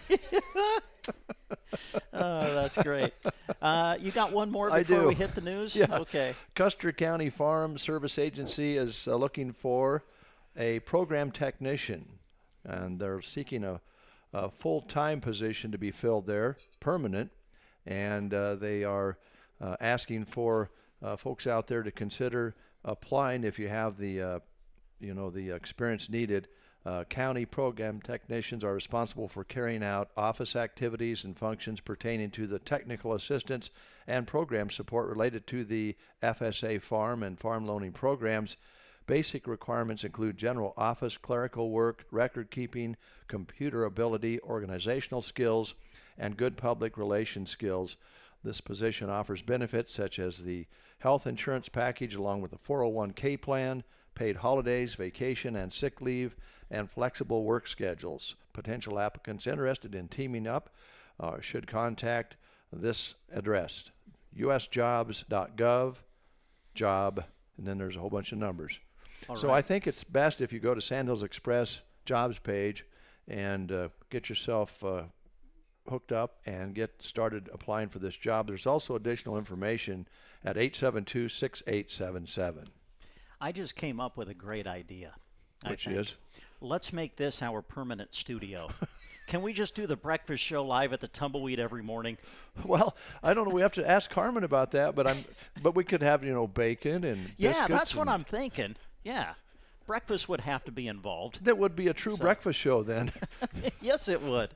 Oh, that's great. You got one more I before do. we hit the news? Yeah. Okay. Custer County Farm Service Agency is looking for a program technician, and they're seeking a full-time position to be filled there, permanent, and they are asking for folks out there to consider applying if you have the the experience needed. County program technicians are responsible for carrying out office activities and functions pertaining to the technical assistance and program support related to the FSA farm and farm loaning programs. Basic requirements include general office, clerical work, record keeping, computer ability, organizational skills, and good public relations skills. This position offers benefits such as the health insurance package along with the 401k plan, paid holidays, vacation and sick leave, and flexible work schedules. Potential applicants interested in teaming up should contact this address, usjobs.gov, job, and then there's a whole bunch of numbers. So I think it's best if you go to Sandhills Express jobs page and get yourself hooked up and get started applying for this job. There's also additional information at 872-6877. I just came up with a great idea. Which is? Let's make this our permanent studio. Can we just do the breakfast show live at the Tumbleweed every morning? Well, I don't know. We have to ask Carmen about that, but we could have, bacon and yeah, biscuits. That's what I'm thinking. Yeah. Breakfast would have to be involved. That would be a true breakfast show then. Yes, it would.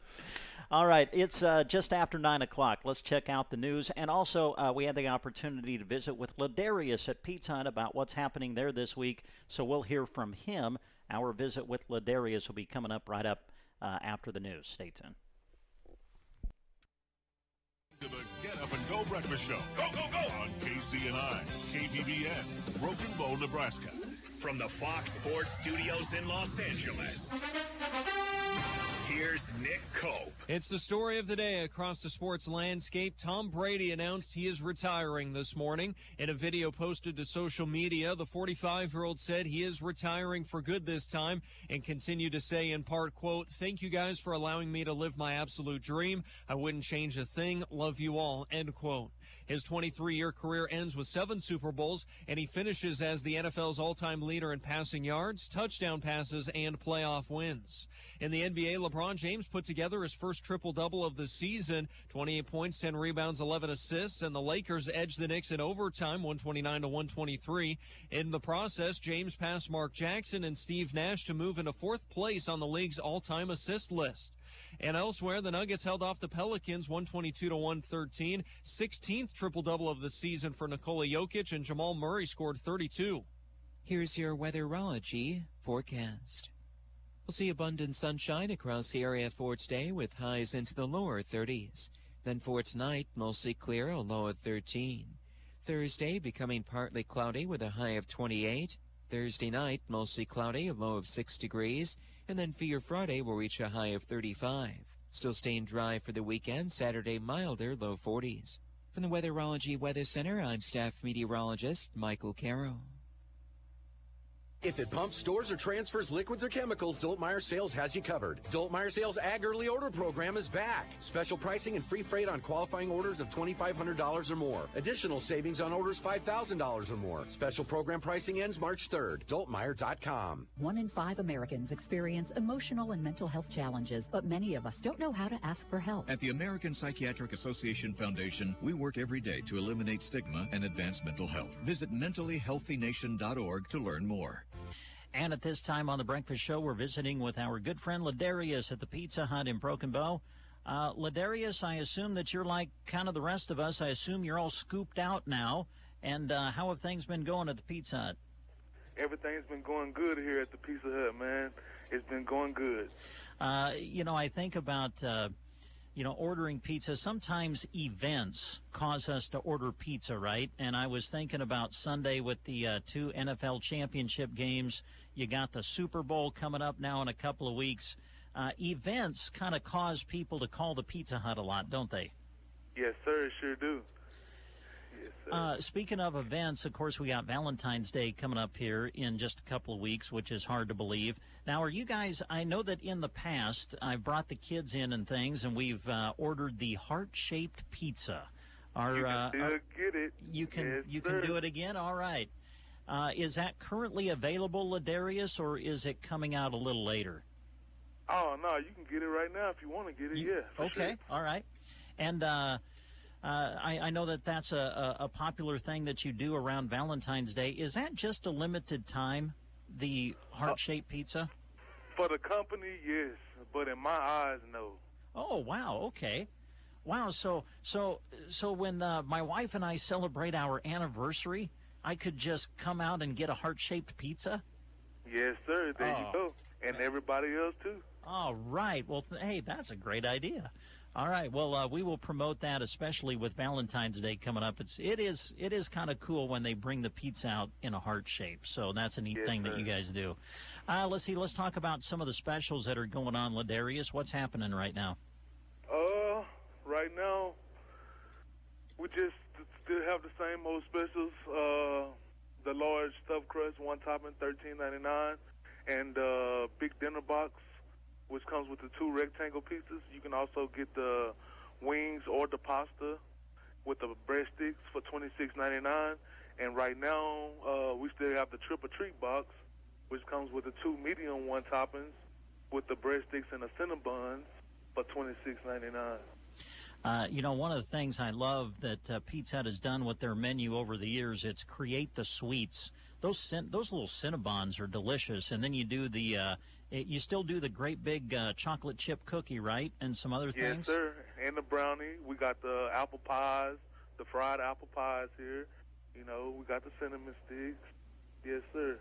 All right, it's just after 9 o'clock. Let's check out the news. And also, we had the opportunity to visit with Ladarius at Pizza Hut about what's happening there this week. So we'll hear from him. Our visit with Ladarius will be coming up right up after the news. Stay tuned. To the Get Up and Go Breakfast Show. Go, go, go! On KCNI, KPBN, Broken Bow, Nebraska. From the Fox Sports Studios in Los Angeles, here's Nick Cope. It's the story of the day across the sports landscape. Tom Brady announced he is retiring this morning. In a video posted to social media, the 45-year-old said he is retiring for good this time and continued to say in part, quote, "Thank you guys for allowing me to live my absolute dream. I wouldn't change a thing. Love you all," end quote. His 23-year career ends with 7 Super Bowls, and he finishes as the NFL's all-time leader in passing yards, touchdown passes, and playoff wins. In the NBA, LeBron James put together his first triple-double of the season, 28 points, 10 rebounds, 11 assists, and the Lakers edged the Knicks in overtime, 129-123. In the process, James passed Mark Jackson and Steve Nash to move into 4th place on the league's all-time assist list. And elsewhere, the Nuggets held off the Pelicans 122-113, 16th triple-double of the season for Nikola Jokic, and Jamal Murray scored 32. Here's your weatherology forecast. We'll see abundant sunshine across the area for today with highs into the lower 30s. Then for tonight, mostly clear, a low of 13. Thursday becoming partly cloudy with a high of 28. Thursday night, mostly cloudy, a low of 6 degrees. And then for your Friday, we'll reach a high of 35. Still staying dry for the weekend. Saturday, milder, low 40s. From the Weatherology Weather Center, I'm staff meteorologist Michael Caro. If it pumps, stores, or transfers liquids or chemicals, Doltmeyer Sales has you covered. Doltmeyer Sales Ag Early Order Program is back. Special pricing and free freight on qualifying orders of $2,500 or more. Additional savings on orders $5,000 or more. Special program pricing ends March 3rd. Doltmeyer.com. 1 in 5 Americans experience emotional and mental health challenges, but many of us don't know how to ask for help. At the American Psychiatric Association Foundation, we work every day to eliminate stigma and advance mental health. Visit mentallyhealthynation.org to learn more. And at this time on the Breakfast Show, we're visiting with our good friend Ladarius at the Pizza Hut in Broken Bow. Ladarius, I assume that you're like kind of the rest of us. I assume you're all scooped out now. And how have things been going at the Pizza Hut? Everything's been going good here at the Pizza Hut, man. It's been going good. I think about, ordering pizza. Sometimes events cause us to order pizza, right? And I was thinking about Sunday with the 2 NFL championship games. You got the Super Bowl coming up now in a couple of weeks. Events kind of cause people to call the Pizza Hut a lot, don't they? Yes, sir, it sure do. Speaking of events, of course, we got Valentine's Day coming up here in just a couple of weeks, which is hard to believe. Now, are you guys, I know that in the past, I've brought the kids in and things, and we've ordered the heart-shaped pizza. You can still get it. You can Yes, do it again? All right. Is that currently available, Ladarius, or is it coming out a little later? Oh, no, you can get it right now if you want to get it, Okay, all right. And I know that that's a popular thing that you do around Valentine's Day. Is that just a limited time, the heart-shaped pizza? For the company, yes, but in my eyes, no. Oh, wow, okay. Wow, so when my wife and I celebrate our anniversary, I could just come out and get a heart-shaped pizza? Yes, sir, there you go. And everybody else, too. All right. Well, hey, that's a great idea. All right. Well, we will promote that, especially with Valentine's Day coming up. It is kind of cool when they bring the pizza out in a heart shape. So that's a neat thing that you guys do. Let's see. Let's talk about some of the specials that are going on, Ladarius. What's happening right now? Right now, we just still have the same old specials. The large stuffed crust, one topping, $13.99, and big dinner box, which comes with the 2 rectangle pieces. You can also get the wings or the pasta with the breadsticks for $26.99. And right now, we still have the triple treat box, which comes with the 2 medium one toppings with the breadsticks and the Cinnabons for $26.99. One of the things I love that Pizza Hut has done with their menu over the years, it's create the sweets. Those little Cinnabons are delicious, and then you do you still do the great big chocolate chip cookie, right, and some other things? Yes, sir, and the brownie. We got the apple pies, the fried apple pies here. We got the cinnamon sticks. Yes, sir.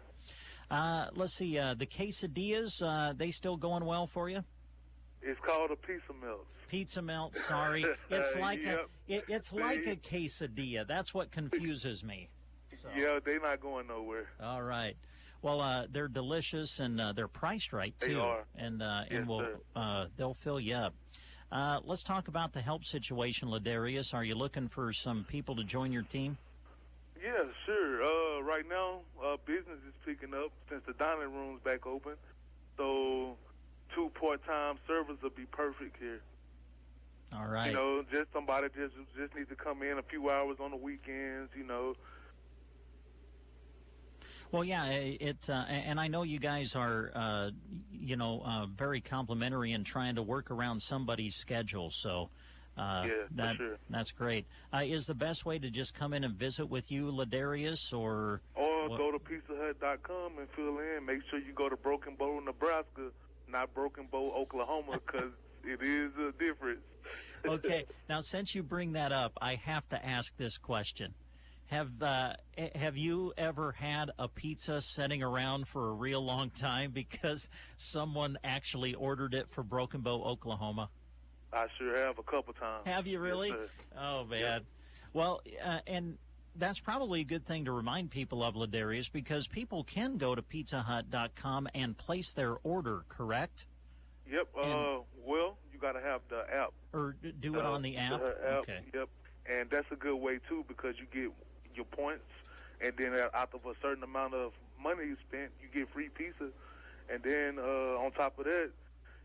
Let's see, the quesadillas, they still going well for you? It's called a pizza melt. Pizza melt, sorry. It's like it's like a quesadilla. That's what confuses me. So. Yeah, they're not going nowhere. All right. Well, they're delicious and they're priced right too. They are. And Yes, they'll fill you up. Let's talk about the help situation, Ladarius. Are you looking for some people to join your team? Yeah, sure. Right now, business is picking up since the dining room's back open. So 2 part-time servers will be perfect here. All right. Just somebody just needs to come in a few hours on the weekends, Well, yeah, and I know you guys are, very complimentary in trying to work around somebody's schedule. So for sure. That's great. Is the best way to just come in and visit with you, Ladarius, or go to pizzahut.com and fill in. Make sure you go to Broken Bow, Nebraska, not Broken Bow, Oklahoma, because it is a difference. Okay. Now, since you bring that up, I have to ask this question. Have you ever had a pizza sitting around for a real long time because someone actually ordered it for Broken Bow, Oklahoma? I sure have a couple times. Have you really? Yes, Oh, man. Yeah. Well, and that's probably a good thing to remind people of, Ladarius, because people can go to pizzahut.com and place their order, correct? Yep. Well, you got to have the app. Or do it on the app? Okay. Yep. And that's a good way, too, because you get your points, and then out of a certain amount of money you spent, you get free pizza. And then on top of that,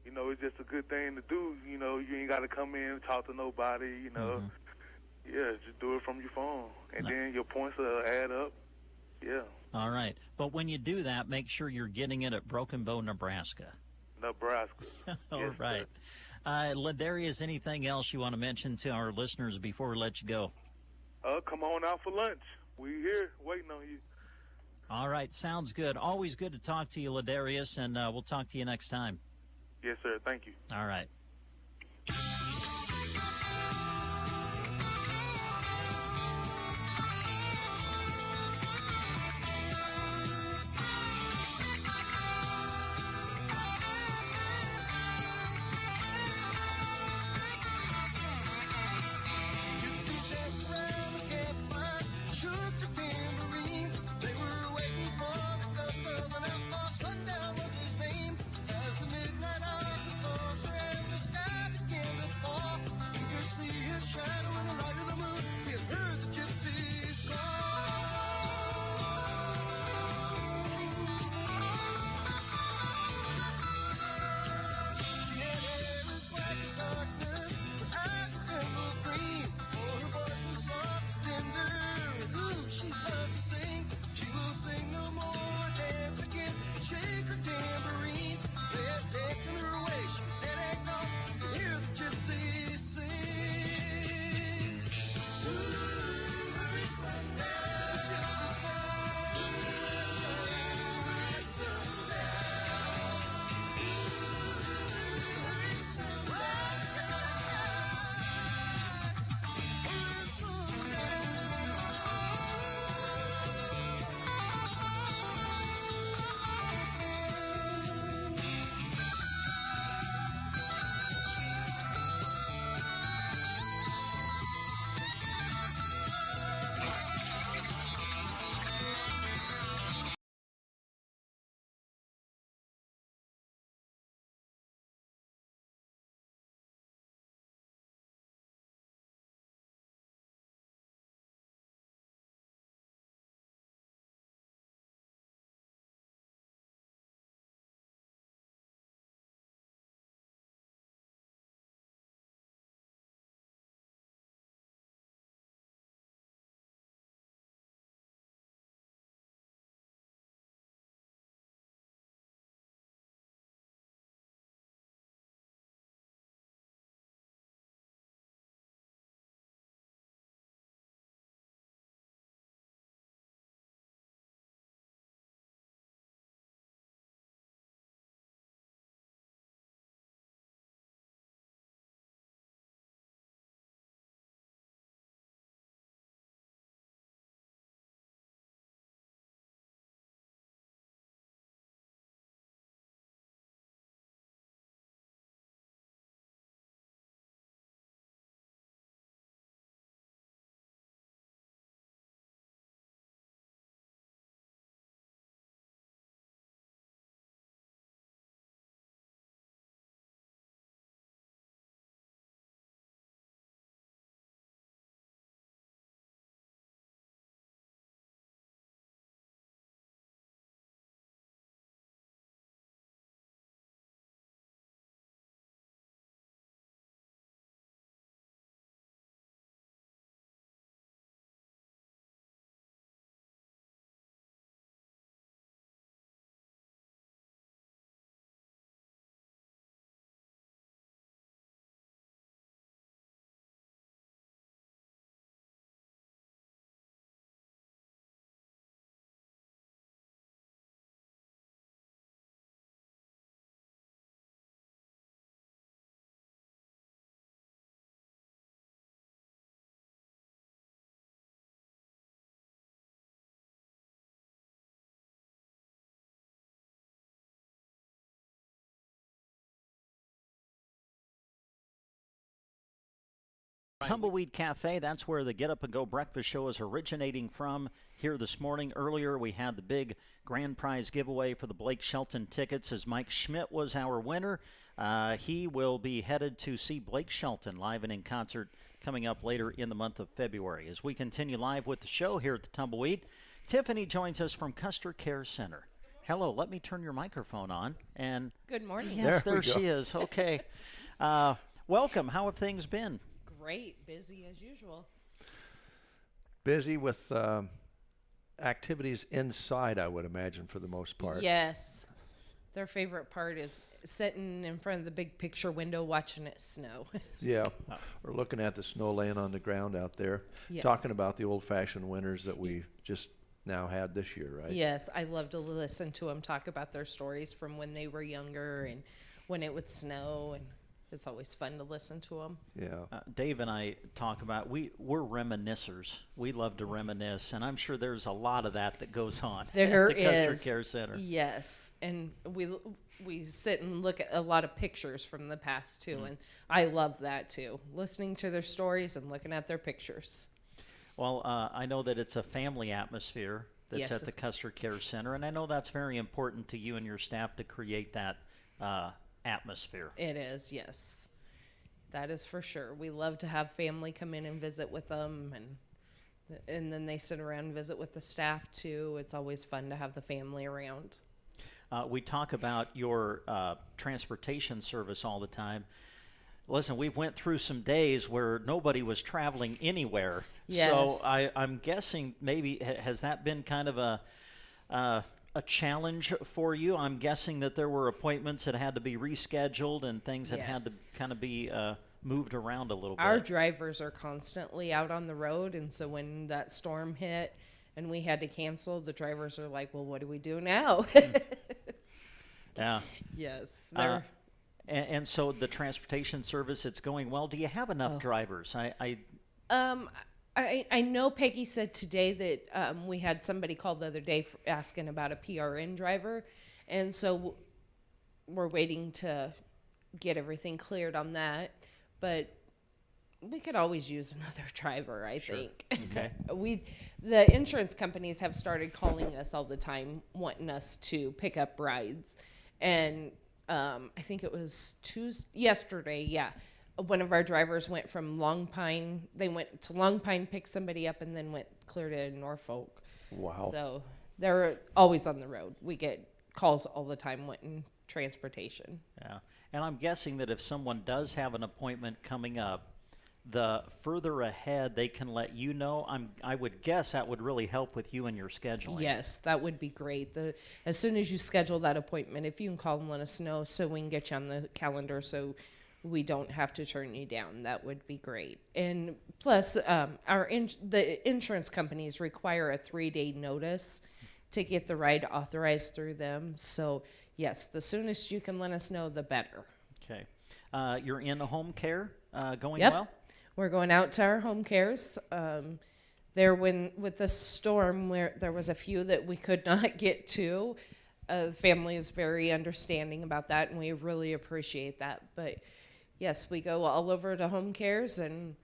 it's just a good thing to do. You ain't got to come in and talk to nobody, Yeah, just do it from your phone. And then your points will add up. Yeah. All right. But when you do that, make sure you're getting it at Broken Bow, Nebraska. Nebraska. All Yes, right. Ladarius, anything else you want to mention to our listeners before we let you go? Come on out for lunch. We here waiting on you. All right. Sounds good. Always good to talk to you, Ladarius, and we'll talk to you next time. Yes, sir. Thank you. All right. Tumbleweed Cafe, that's where the Get Up and Go breakfast show is originating from. Here this morning, earlier, we had the big grand prize giveaway for the Blake Shelton tickets as Mike Schmidt was our winner. He will be headed to see Blake Shelton live and in concert coming up later in the month of February. As we continue live with the show here at the Tumbleweed, Tiffany joins us from Custer Care Center. Hello, let me turn your microphone on. And good morning. Yes, there she is. Okay. Welcome. How have things been? Great. Busy as usual. Busy with activities inside, I would imagine, for the most part. Yes. Their favorite part is sitting in front of the big picture window watching it snow. Yeah. We're looking at the snow laying on the ground out there. Yes. Talking about the old-fashioned winters that we just now had this year, right? Yes. I love to listen to them talk about their stories from when they were younger and when it would snow, and it's always fun to listen to them. Yeah. Dave and I talk about, we're reminiscers. We love to reminisce, and I'm sure there's a lot of that goes on There at the Custer Care Center. Yes, and we sit and look at a lot of pictures from the past, too, and I love that, too, listening to their stories and looking at their pictures. Well, I know that it's a family atmosphere that's Yes. at the Custer Care Center, and I know that's very important to you and your staff to create that atmosphere. It is, yes. That is for sure. We love to have family come in and visit with them, and then they sit around and visit with the staff too. It's always fun to have the family around. We talk about your transportation service all the time. Listen, we've went through some days where nobody was traveling anywhere. Yes. So I'm guessing maybe has that been kind of a challenge for you? I'm guessing that there were appointments that had to be rescheduled and things that had to Yes. kind of be moved around a little bit. Our drivers are constantly out on the road, and so when that storm hit and we had to cancel, the drivers are like, well, what do we do now? Yeah. Yes. And so the transportation service, it's going well. Do you have enough drivers? I know Peggy said today that we had somebody call the other day asking about a PRN driver, and so we're waiting to get everything cleared on that. But we could always use another driver, I think. Okay. The insurance companies have started calling us all the time, wanting us to pick up rides, and I think it was yesterday. Yeah. One of our drivers went from Long Pine. They went to Long Pine, picked somebody up, and then went clear to Norfolk. Wow. So they're always on the road. We get calls all the time wanting transportation. Yeah. And I'm guessing that if someone does have an appointment coming up, the further ahead they can let you know, I would guess that would really help with you and your scheduling. Yes, that would be great. As soon as you schedule that appointment, if you can call and let us know so we can get you on the calendar so we don't have to turn you down, that would be great. And plus, the insurance companies require a 3-day notice to get the ride authorized through them. So, yes, the soonest you can let us know, the better. Okay. You're in home care going Yep. well? We're going out to our home cares. With the storm, where there was a few that we could not get to, the family is very understanding about that, and we really appreciate that. But yes, we go all over to home cares and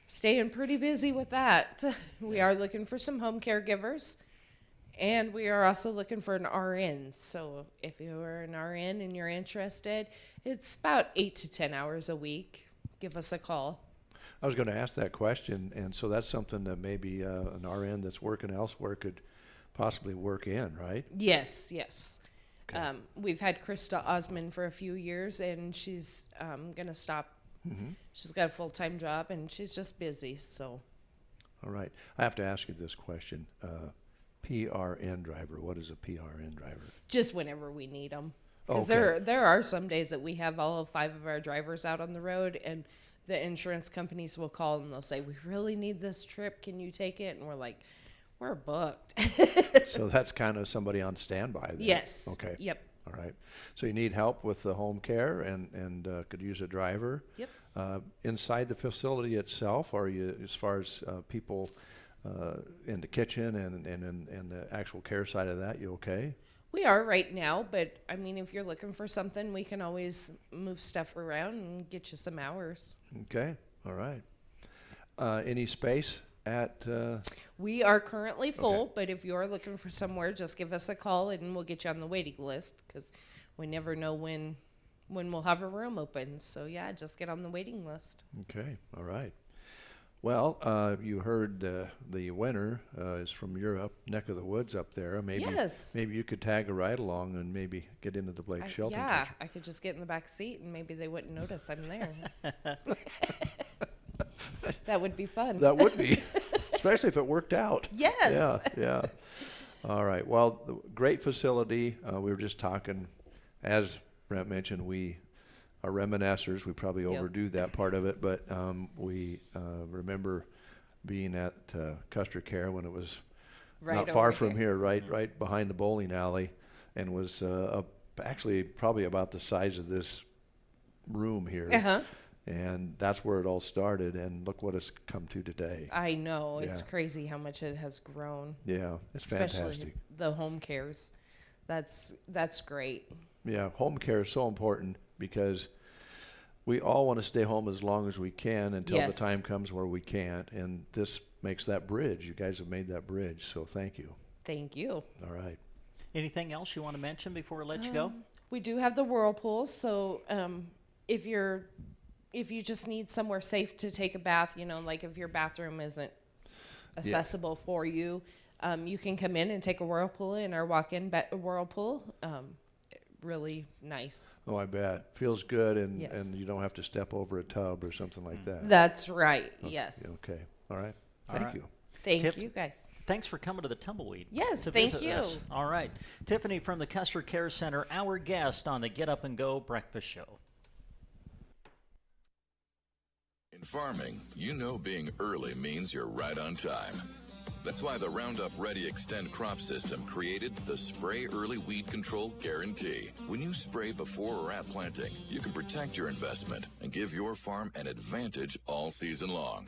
staying pretty busy with that. We are looking for some home caregivers, and we are also looking for an RN. So if you're an RN and you're interested, it's about 8 to 10 hours a week. Give us a call. I was going to ask that question, and so that's something that maybe an RN that's working elsewhere could possibly work in, right? Yes, yes. Okay. We've had Krista Osman for a few years, and she's going to stop. Mm-hmm. She's got a full-time job, and she's just busy, so. All right. I have to ask you this question. PRN driver, what is a PRN driver? Just whenever we need them. Because Okay. there are some days that we have all 5 of our drivers out on the road, and the insurance companies will call and they'll say, we really need this trip. Can you take it? And we're like, we're booked. So that's kind of somebody on standby then? Yes. Okay. Yep. All right. So you need help with the home care and could use a driver. Yep. Inside the facility itself, are you, as far as people in the kitchen and the actual care side of that, you okay? We are right now, but I mean, if you're looking for something, we can always move stuff around and get you some hours. Okay. All right. Any space at? We are currently full, but if you're looking for somewhere, just give us a call and we'll get you on the waiting list because we never know when we'll have a room open. So yeah, just get on the waiting list. Okay. All right. Well, you heard the winner is from your neck of the woods up there. Maybe maybe you could tag a ride along and maybe get into the Blake Shelton. Yeah, I could just get in the back seat and maybe they wouldn't notice I'm there. That would be fun. That would be, especially if it worked out. Yes. Yeah, yeah. All right. Well, great facility. We were just talking, as Brent mentioned, we are reminiscers. We probably overdo that part of it, but we remember being at Custer Care when it was not far from here, right behind the bowling alley, and was actually probably about the size of this room here. Uh-huh. And that's where it all started, and look what it's come to today. I know. It's crazy how much it has grown. Yeah, it's especially fantastic. The home cares. That's great. Yeah, home care is so important because we all want to stay home as long as we can until the time comes where we can't, and this makes that bridge. You guys have made that bridge, so thank you. Thank you. All right. Anything else you want to mention before we let you go? We do have the whirlpool, so if you just need somewhere safe to take a bath, like if your bathroom isn't accessible for you, you can come in and take a whirlpool in our walk-in whirlpool. Really nice. Oh, I bet. Feels good, and you don't have to step over a tub or something like that. That's right. Okay. Yes. Okay. All right. Thank you. Thank you, guys. Thanks for coming to the Tumbleweed. Yes, to thank visit you. us. All right. Tiffany from the Custer Care Center, our guest on the Get Up and Go Breakfast Show. In farming, being early means you're right on time. That's why the Roundup Ready Extend crop system created the Spray Early Weed Control Guarantee. When you spray before or at planting, you can protect your investment and give your farm an advantage all season long.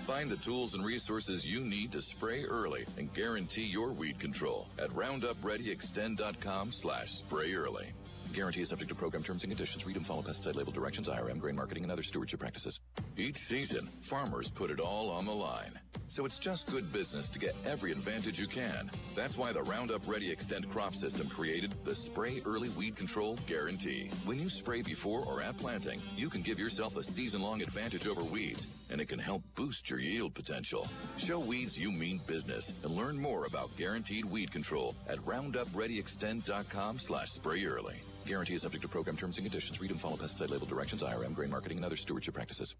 Find the tools and resources you need to spray early and guarantee your weed control at RoundupReadyExtend.com/spray early. Guarantee is subject to program terms and conditions. Read and follow pesticide label directions, IRM, grain marketing, and other stewardship practices. Each season, farmers put it all on the line. So it's just good business to get every advantage you can. That's why the Roundup Ready Extend crop system created the Spray Early Weed Control Guarantee. When you spray before or at planting, you can give yourself a season-long advantage over weeds, and it can help boost your yield potential. Show weeds you mean business and learn more about guaranteed weed control at RoundupReadyExtend.com/spray early. Guarantee is subject to program terms and conditions. Read and follow pesticide label directions, IRM, grain marketing, and other stewardship practices.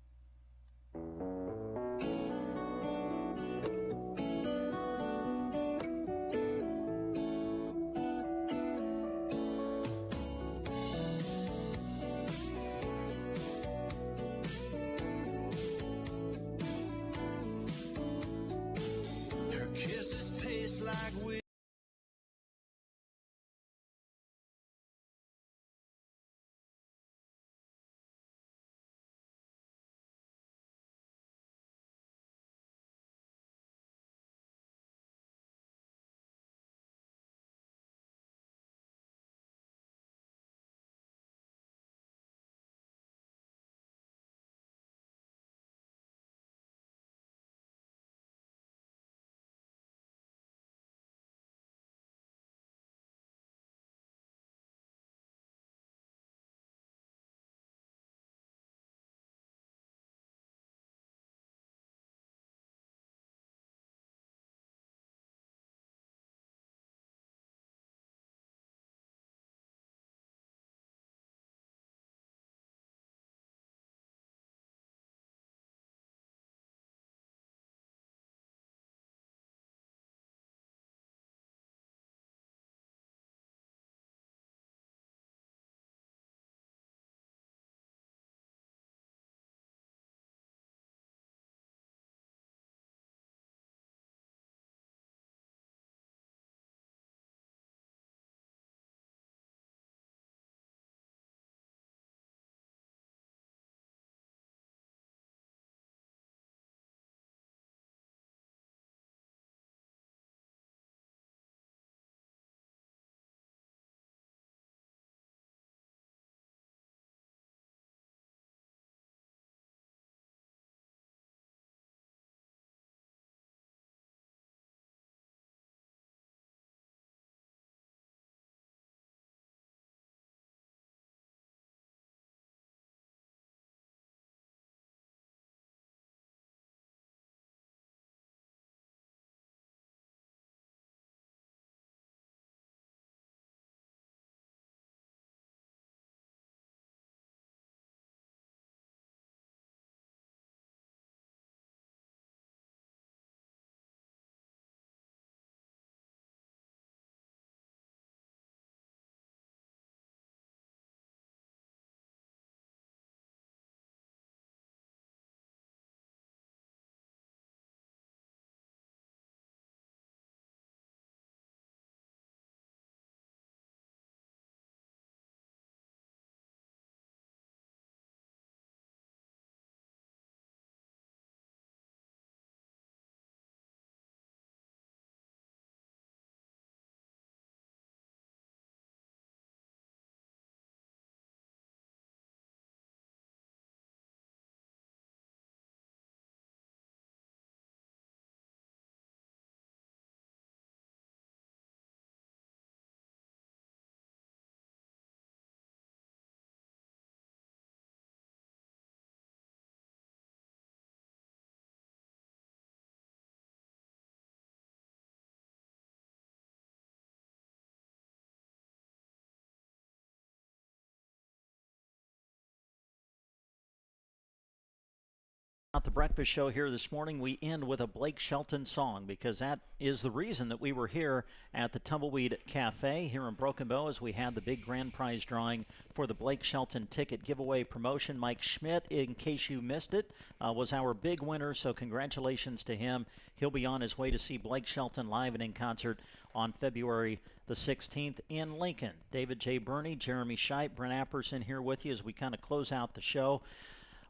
At the breakfast show here this morning, we end with a Blake Shelton song because that is the reason that we were here at the Tumbleweed Cafe here in Broken Bow as we had the big grand prize drawing for the Blake Shelton ticket giveaway promotion. Mike Schmidt, in case you missed it, was our big winner, so congratulations to him. He'll be on his way to see Blake Shelton live and in concert on February the 16th in Lincoln. David J. Burney, Jeremy Scheidt, Brent Apperson here with you as we kind of close out the show.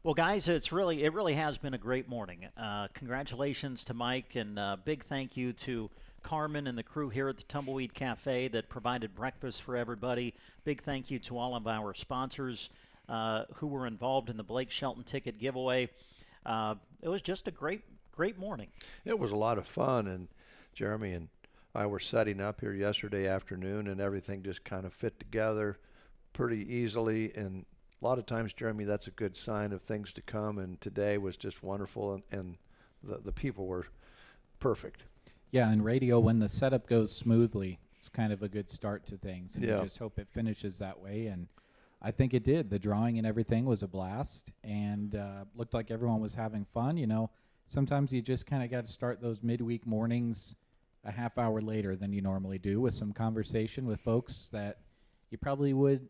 Well, guys, it really has been a great morning. Congratulations to Mike, and big thank you to Carmen and the crew here at the Tumbleweed Cafe that provided breakfast for everybody. Big thank you to all of our sponsors who were involved in the Blake Shelton ticket giveaway. It was just a great morning. It was a lot of fun, and Jeremy and I were setting up here yesterday afternoon, and everything just kind of fit together pretty easily. And a lot of times, Jeremy, that's a good sign of things to come, and today was just wonderful, and the people were perfect. Yeah, and radio, when the setup goes smoothly, it's kind of a good start to things, and Yeah. you just hope it finishes that way, and I think it did. The drawing and everything was a blast, and looked like everyone was having fun. You know, sometimes you just kind of got to start those midweek mornings a half hour later than you normally do with some conversation with folks that you probably would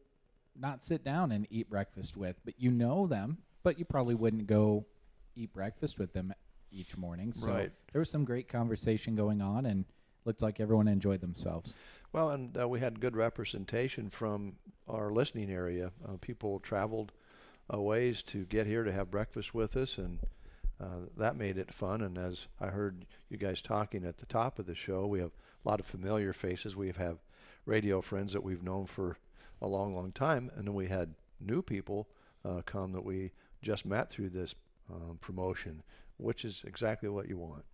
not sit down and eat breakfast with, but you know them, but you probably wouldn't go eat breakfast with them each morning. So Right. there was some great conversation going on, and looked like everyone enjoyed themselves. Well, and we had good representation from our listening area. People traveled a ways to get here to have breakfast with us, and that made it fun. And as I heard you guys talking at the top of the show, we have a lot of familiar faces. We have radio friends that we've known for a long, long time, and then we had new people come that we just met through this promotion, which is exactly what you want.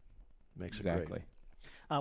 Makes it great.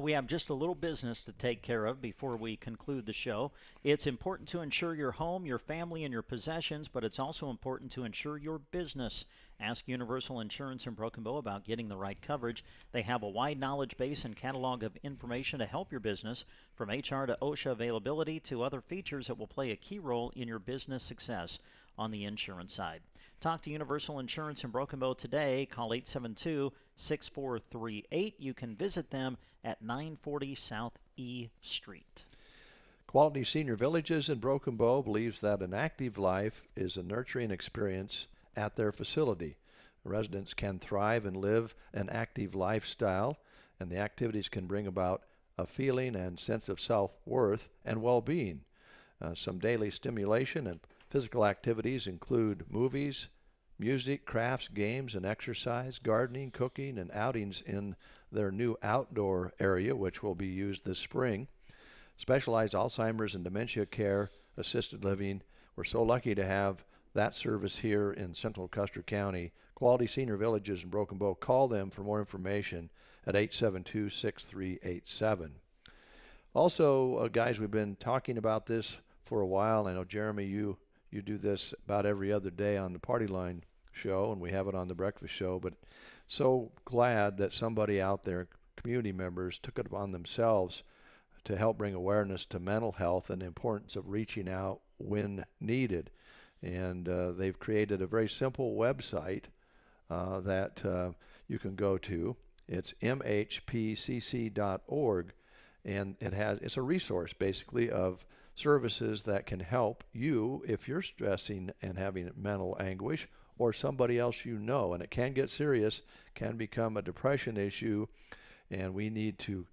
We have just a little business to take care of before we conclude the show. It's important to insure your home, your family, and your possessions, but it's also important to insure your business. Ask Universal Insurance in Broken Bow about getting the right coverage. They have a wide knowledge base and catalog of information to help your business, from HR to OSHA availability to other features that will play a key role in your business success on the insurance side. Talk to Universal Insurance in Broken Bow today. Call 872-6438. You can visit them at 940 South E Street. Quality Senior Villages in Broken Bow believes that an active life is a nurturing experience at their facility. Residents can thrive and live an active lifestyle, and the activities can bring about a feeling and sense of self-worth and well-being. Some daily stimulation and physical activities include movies, music, crafts, games, and exercise, gardening, cooking, and outings in their new outdoor area, which will be used this spring. Specialized Alzheimer's and dementia care, assisted living. We're so lucky to have that service here in Central Custer County. Quality Senior Villages in Broken Bow. Call them for more information at 872-6387. Also, guys, we've been talking about this for a while. I know, Jeremy, you do this about every other day on the Party Line show, and we have it on the Breakfast show, but so glad that somebody out there, community members, took it upon themselves to help bring awareness to mental health and the importance of reaching out when needed. And they've created a very simple website that you can go to. It's mhpcc.org, and it's a resource basically of services that can help you if you're stressing and having mental anguish, or somebody else you know. And it can get serious, can become a depression issue, and we need to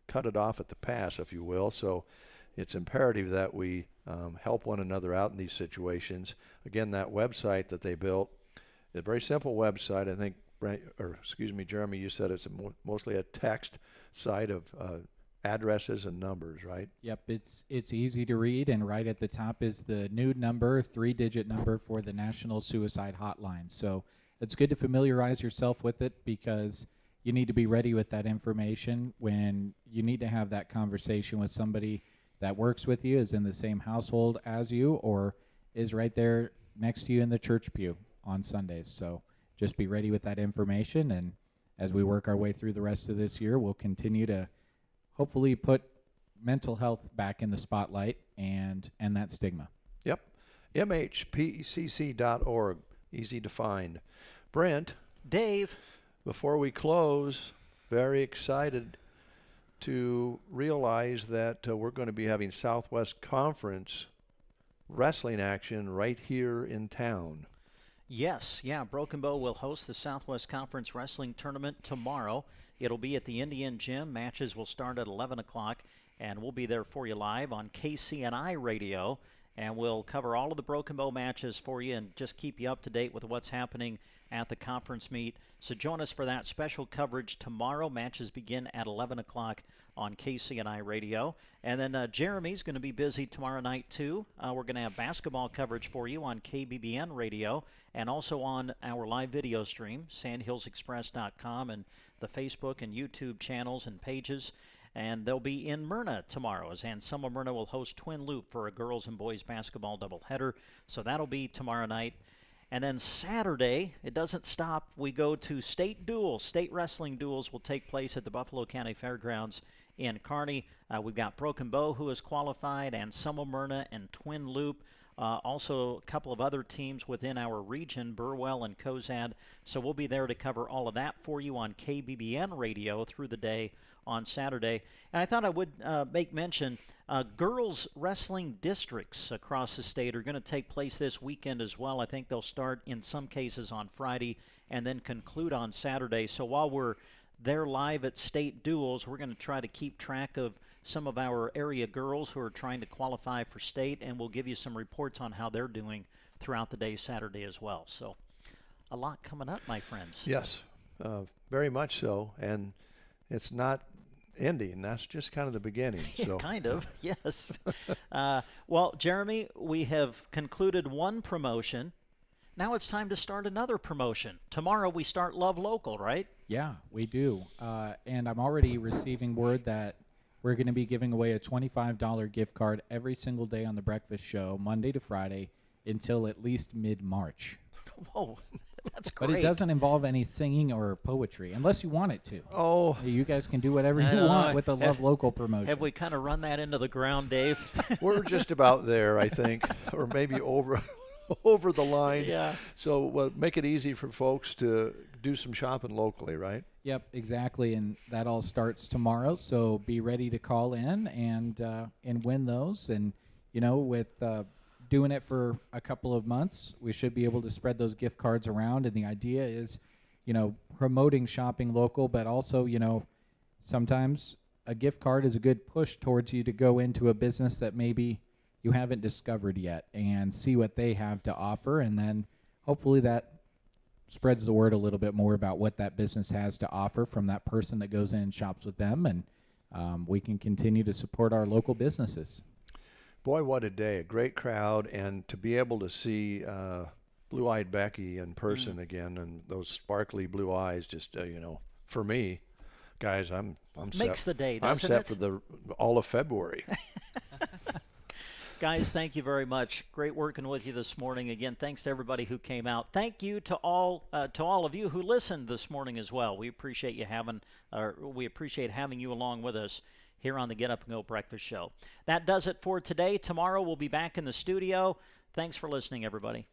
cut it off at the pass, if you will. So it's imperative that we help one another out in these situations. Again, that website that they built, a very simple website. I think, Jeremy, you said it's mostly a text site of addresses and numbers, right? Yep, it's easy to read, and right at the top is the new number, 3-digit number for the National Suicide Hotline. So it's good to familiarize yourself with it, because you need to be ready with that information when you need to have that conversation with somebody that works with you, is in the same household as you, or is right there next to you in the church pew on Sundays. So just be ready with that information, and as we work our way through the rest of this year, we'll continue to hopefully put mental health back in the spotlight and that stigma. Yep. mhpcc.org, easy to find. Brent, Dave. Before we close, very excited to realize that we're going to be having Southwest Conference wrestling action right here in town. Yes, yeah, Broken Bow will host the Southwest Conference Wrestling Tournament tomorrow. It'll be at the Indian Gym. Matches will start at 11 o'clock, and we'll be there for you live on KCNI Radio, and we'll cover all of the Broken Bow matches for you and just keep you up to date with what's happening at the conference meet. So join us for that special coverage tomorrow. Matches begin at 11 o'clock on KCNI Radio. And then Jeremy's going to be busy tomorrow night, too. We're going to have basketball coverage for you on KBBN Radio and also on our live video stream, sandhillsexpress.com, and the Facebook and YouTube channels and pages. And they'll be in Myrna tomorrow, as Anselmo Myrna will host Twin Loop for a girls and boys basketball doubleheader. So that'll be tomorrow night. And then Saturday, it doesn't stop. We go to state duels. State wrestling duels will take place at the Buffalo County Fairgrounds in Kearney. We've got Broken Bow, who is qualified, and Anselmo Myrna and Twin Loop. Also, a couple of other teams within our region, Burwell and Cozad. So we'll be there to cover all of that for you on KBBN Radio through the day on Saturday. And I thought I would make mention, girls wrestling districts across the state are going to take place this weekend as well. I think they'll start in some cases on Friday and then conclude on Saturday. So while we're there live at state duels, we're going to try to keep track of some of our area girls who are trying to qualify for state, and we'll give you some reports on how they're doing throughout the day Saturday as well. So a lot coming up, my friends. Yes, very much so. And it's not ending. That's just kind of the beginning. So. Kind of, yes. Well, Jeremy, we have concluded one promotion. Now it's time to start another promotion. Tomorrow we start Love Local, right? Yeah, we do. And I'm already receiving word that we're going to be giving away a $25 gift card every single day on The Breakfast Show, Monday to Friday, until at least mid-March. Whoa, that's great. But it doesn't involve any singing or poetry, unless you want it to. Oh. You guys can do whatever you want with the Love Local promotion. Have we kind of run that into the ground, Dave? We're just about there, I think, or maybe over the line. Yeah. So make it easy for folks to do some shopping locally, right? Yep, exactly, and that all starts tomorrow. So be ready to call in and win those. And with doing it for a couple of months, we should be able to spread those gift cards around. And the idea is, promoting shopping local, but also, sometimes a gift card is a good push towards you to go into a business that maybe you haven't discovered yet and see what they have to offer, and then hopefully that spreads the word a little bit more about what that business has to offer from that person that goes in and shops with them, and we can continue to support our local businesses. Boy, what a day. A great crowd, and to be able to see Blue-Eyed Becky in person again, and those sparkly blue eyes, just, for me, guys, I'm Makes set. the day, I'm doesn't set it? for all of February. Guys, thank you very much. Great working with you this morning. Again, thanks to everybody who came out. Thank you to all of you who listened this morning as well. We appreciate having you along with us here on the Get Up and Go Breakfast Show. That does it for today. Tomorrow we'll be back in the studio. Thanks for listening, everybody.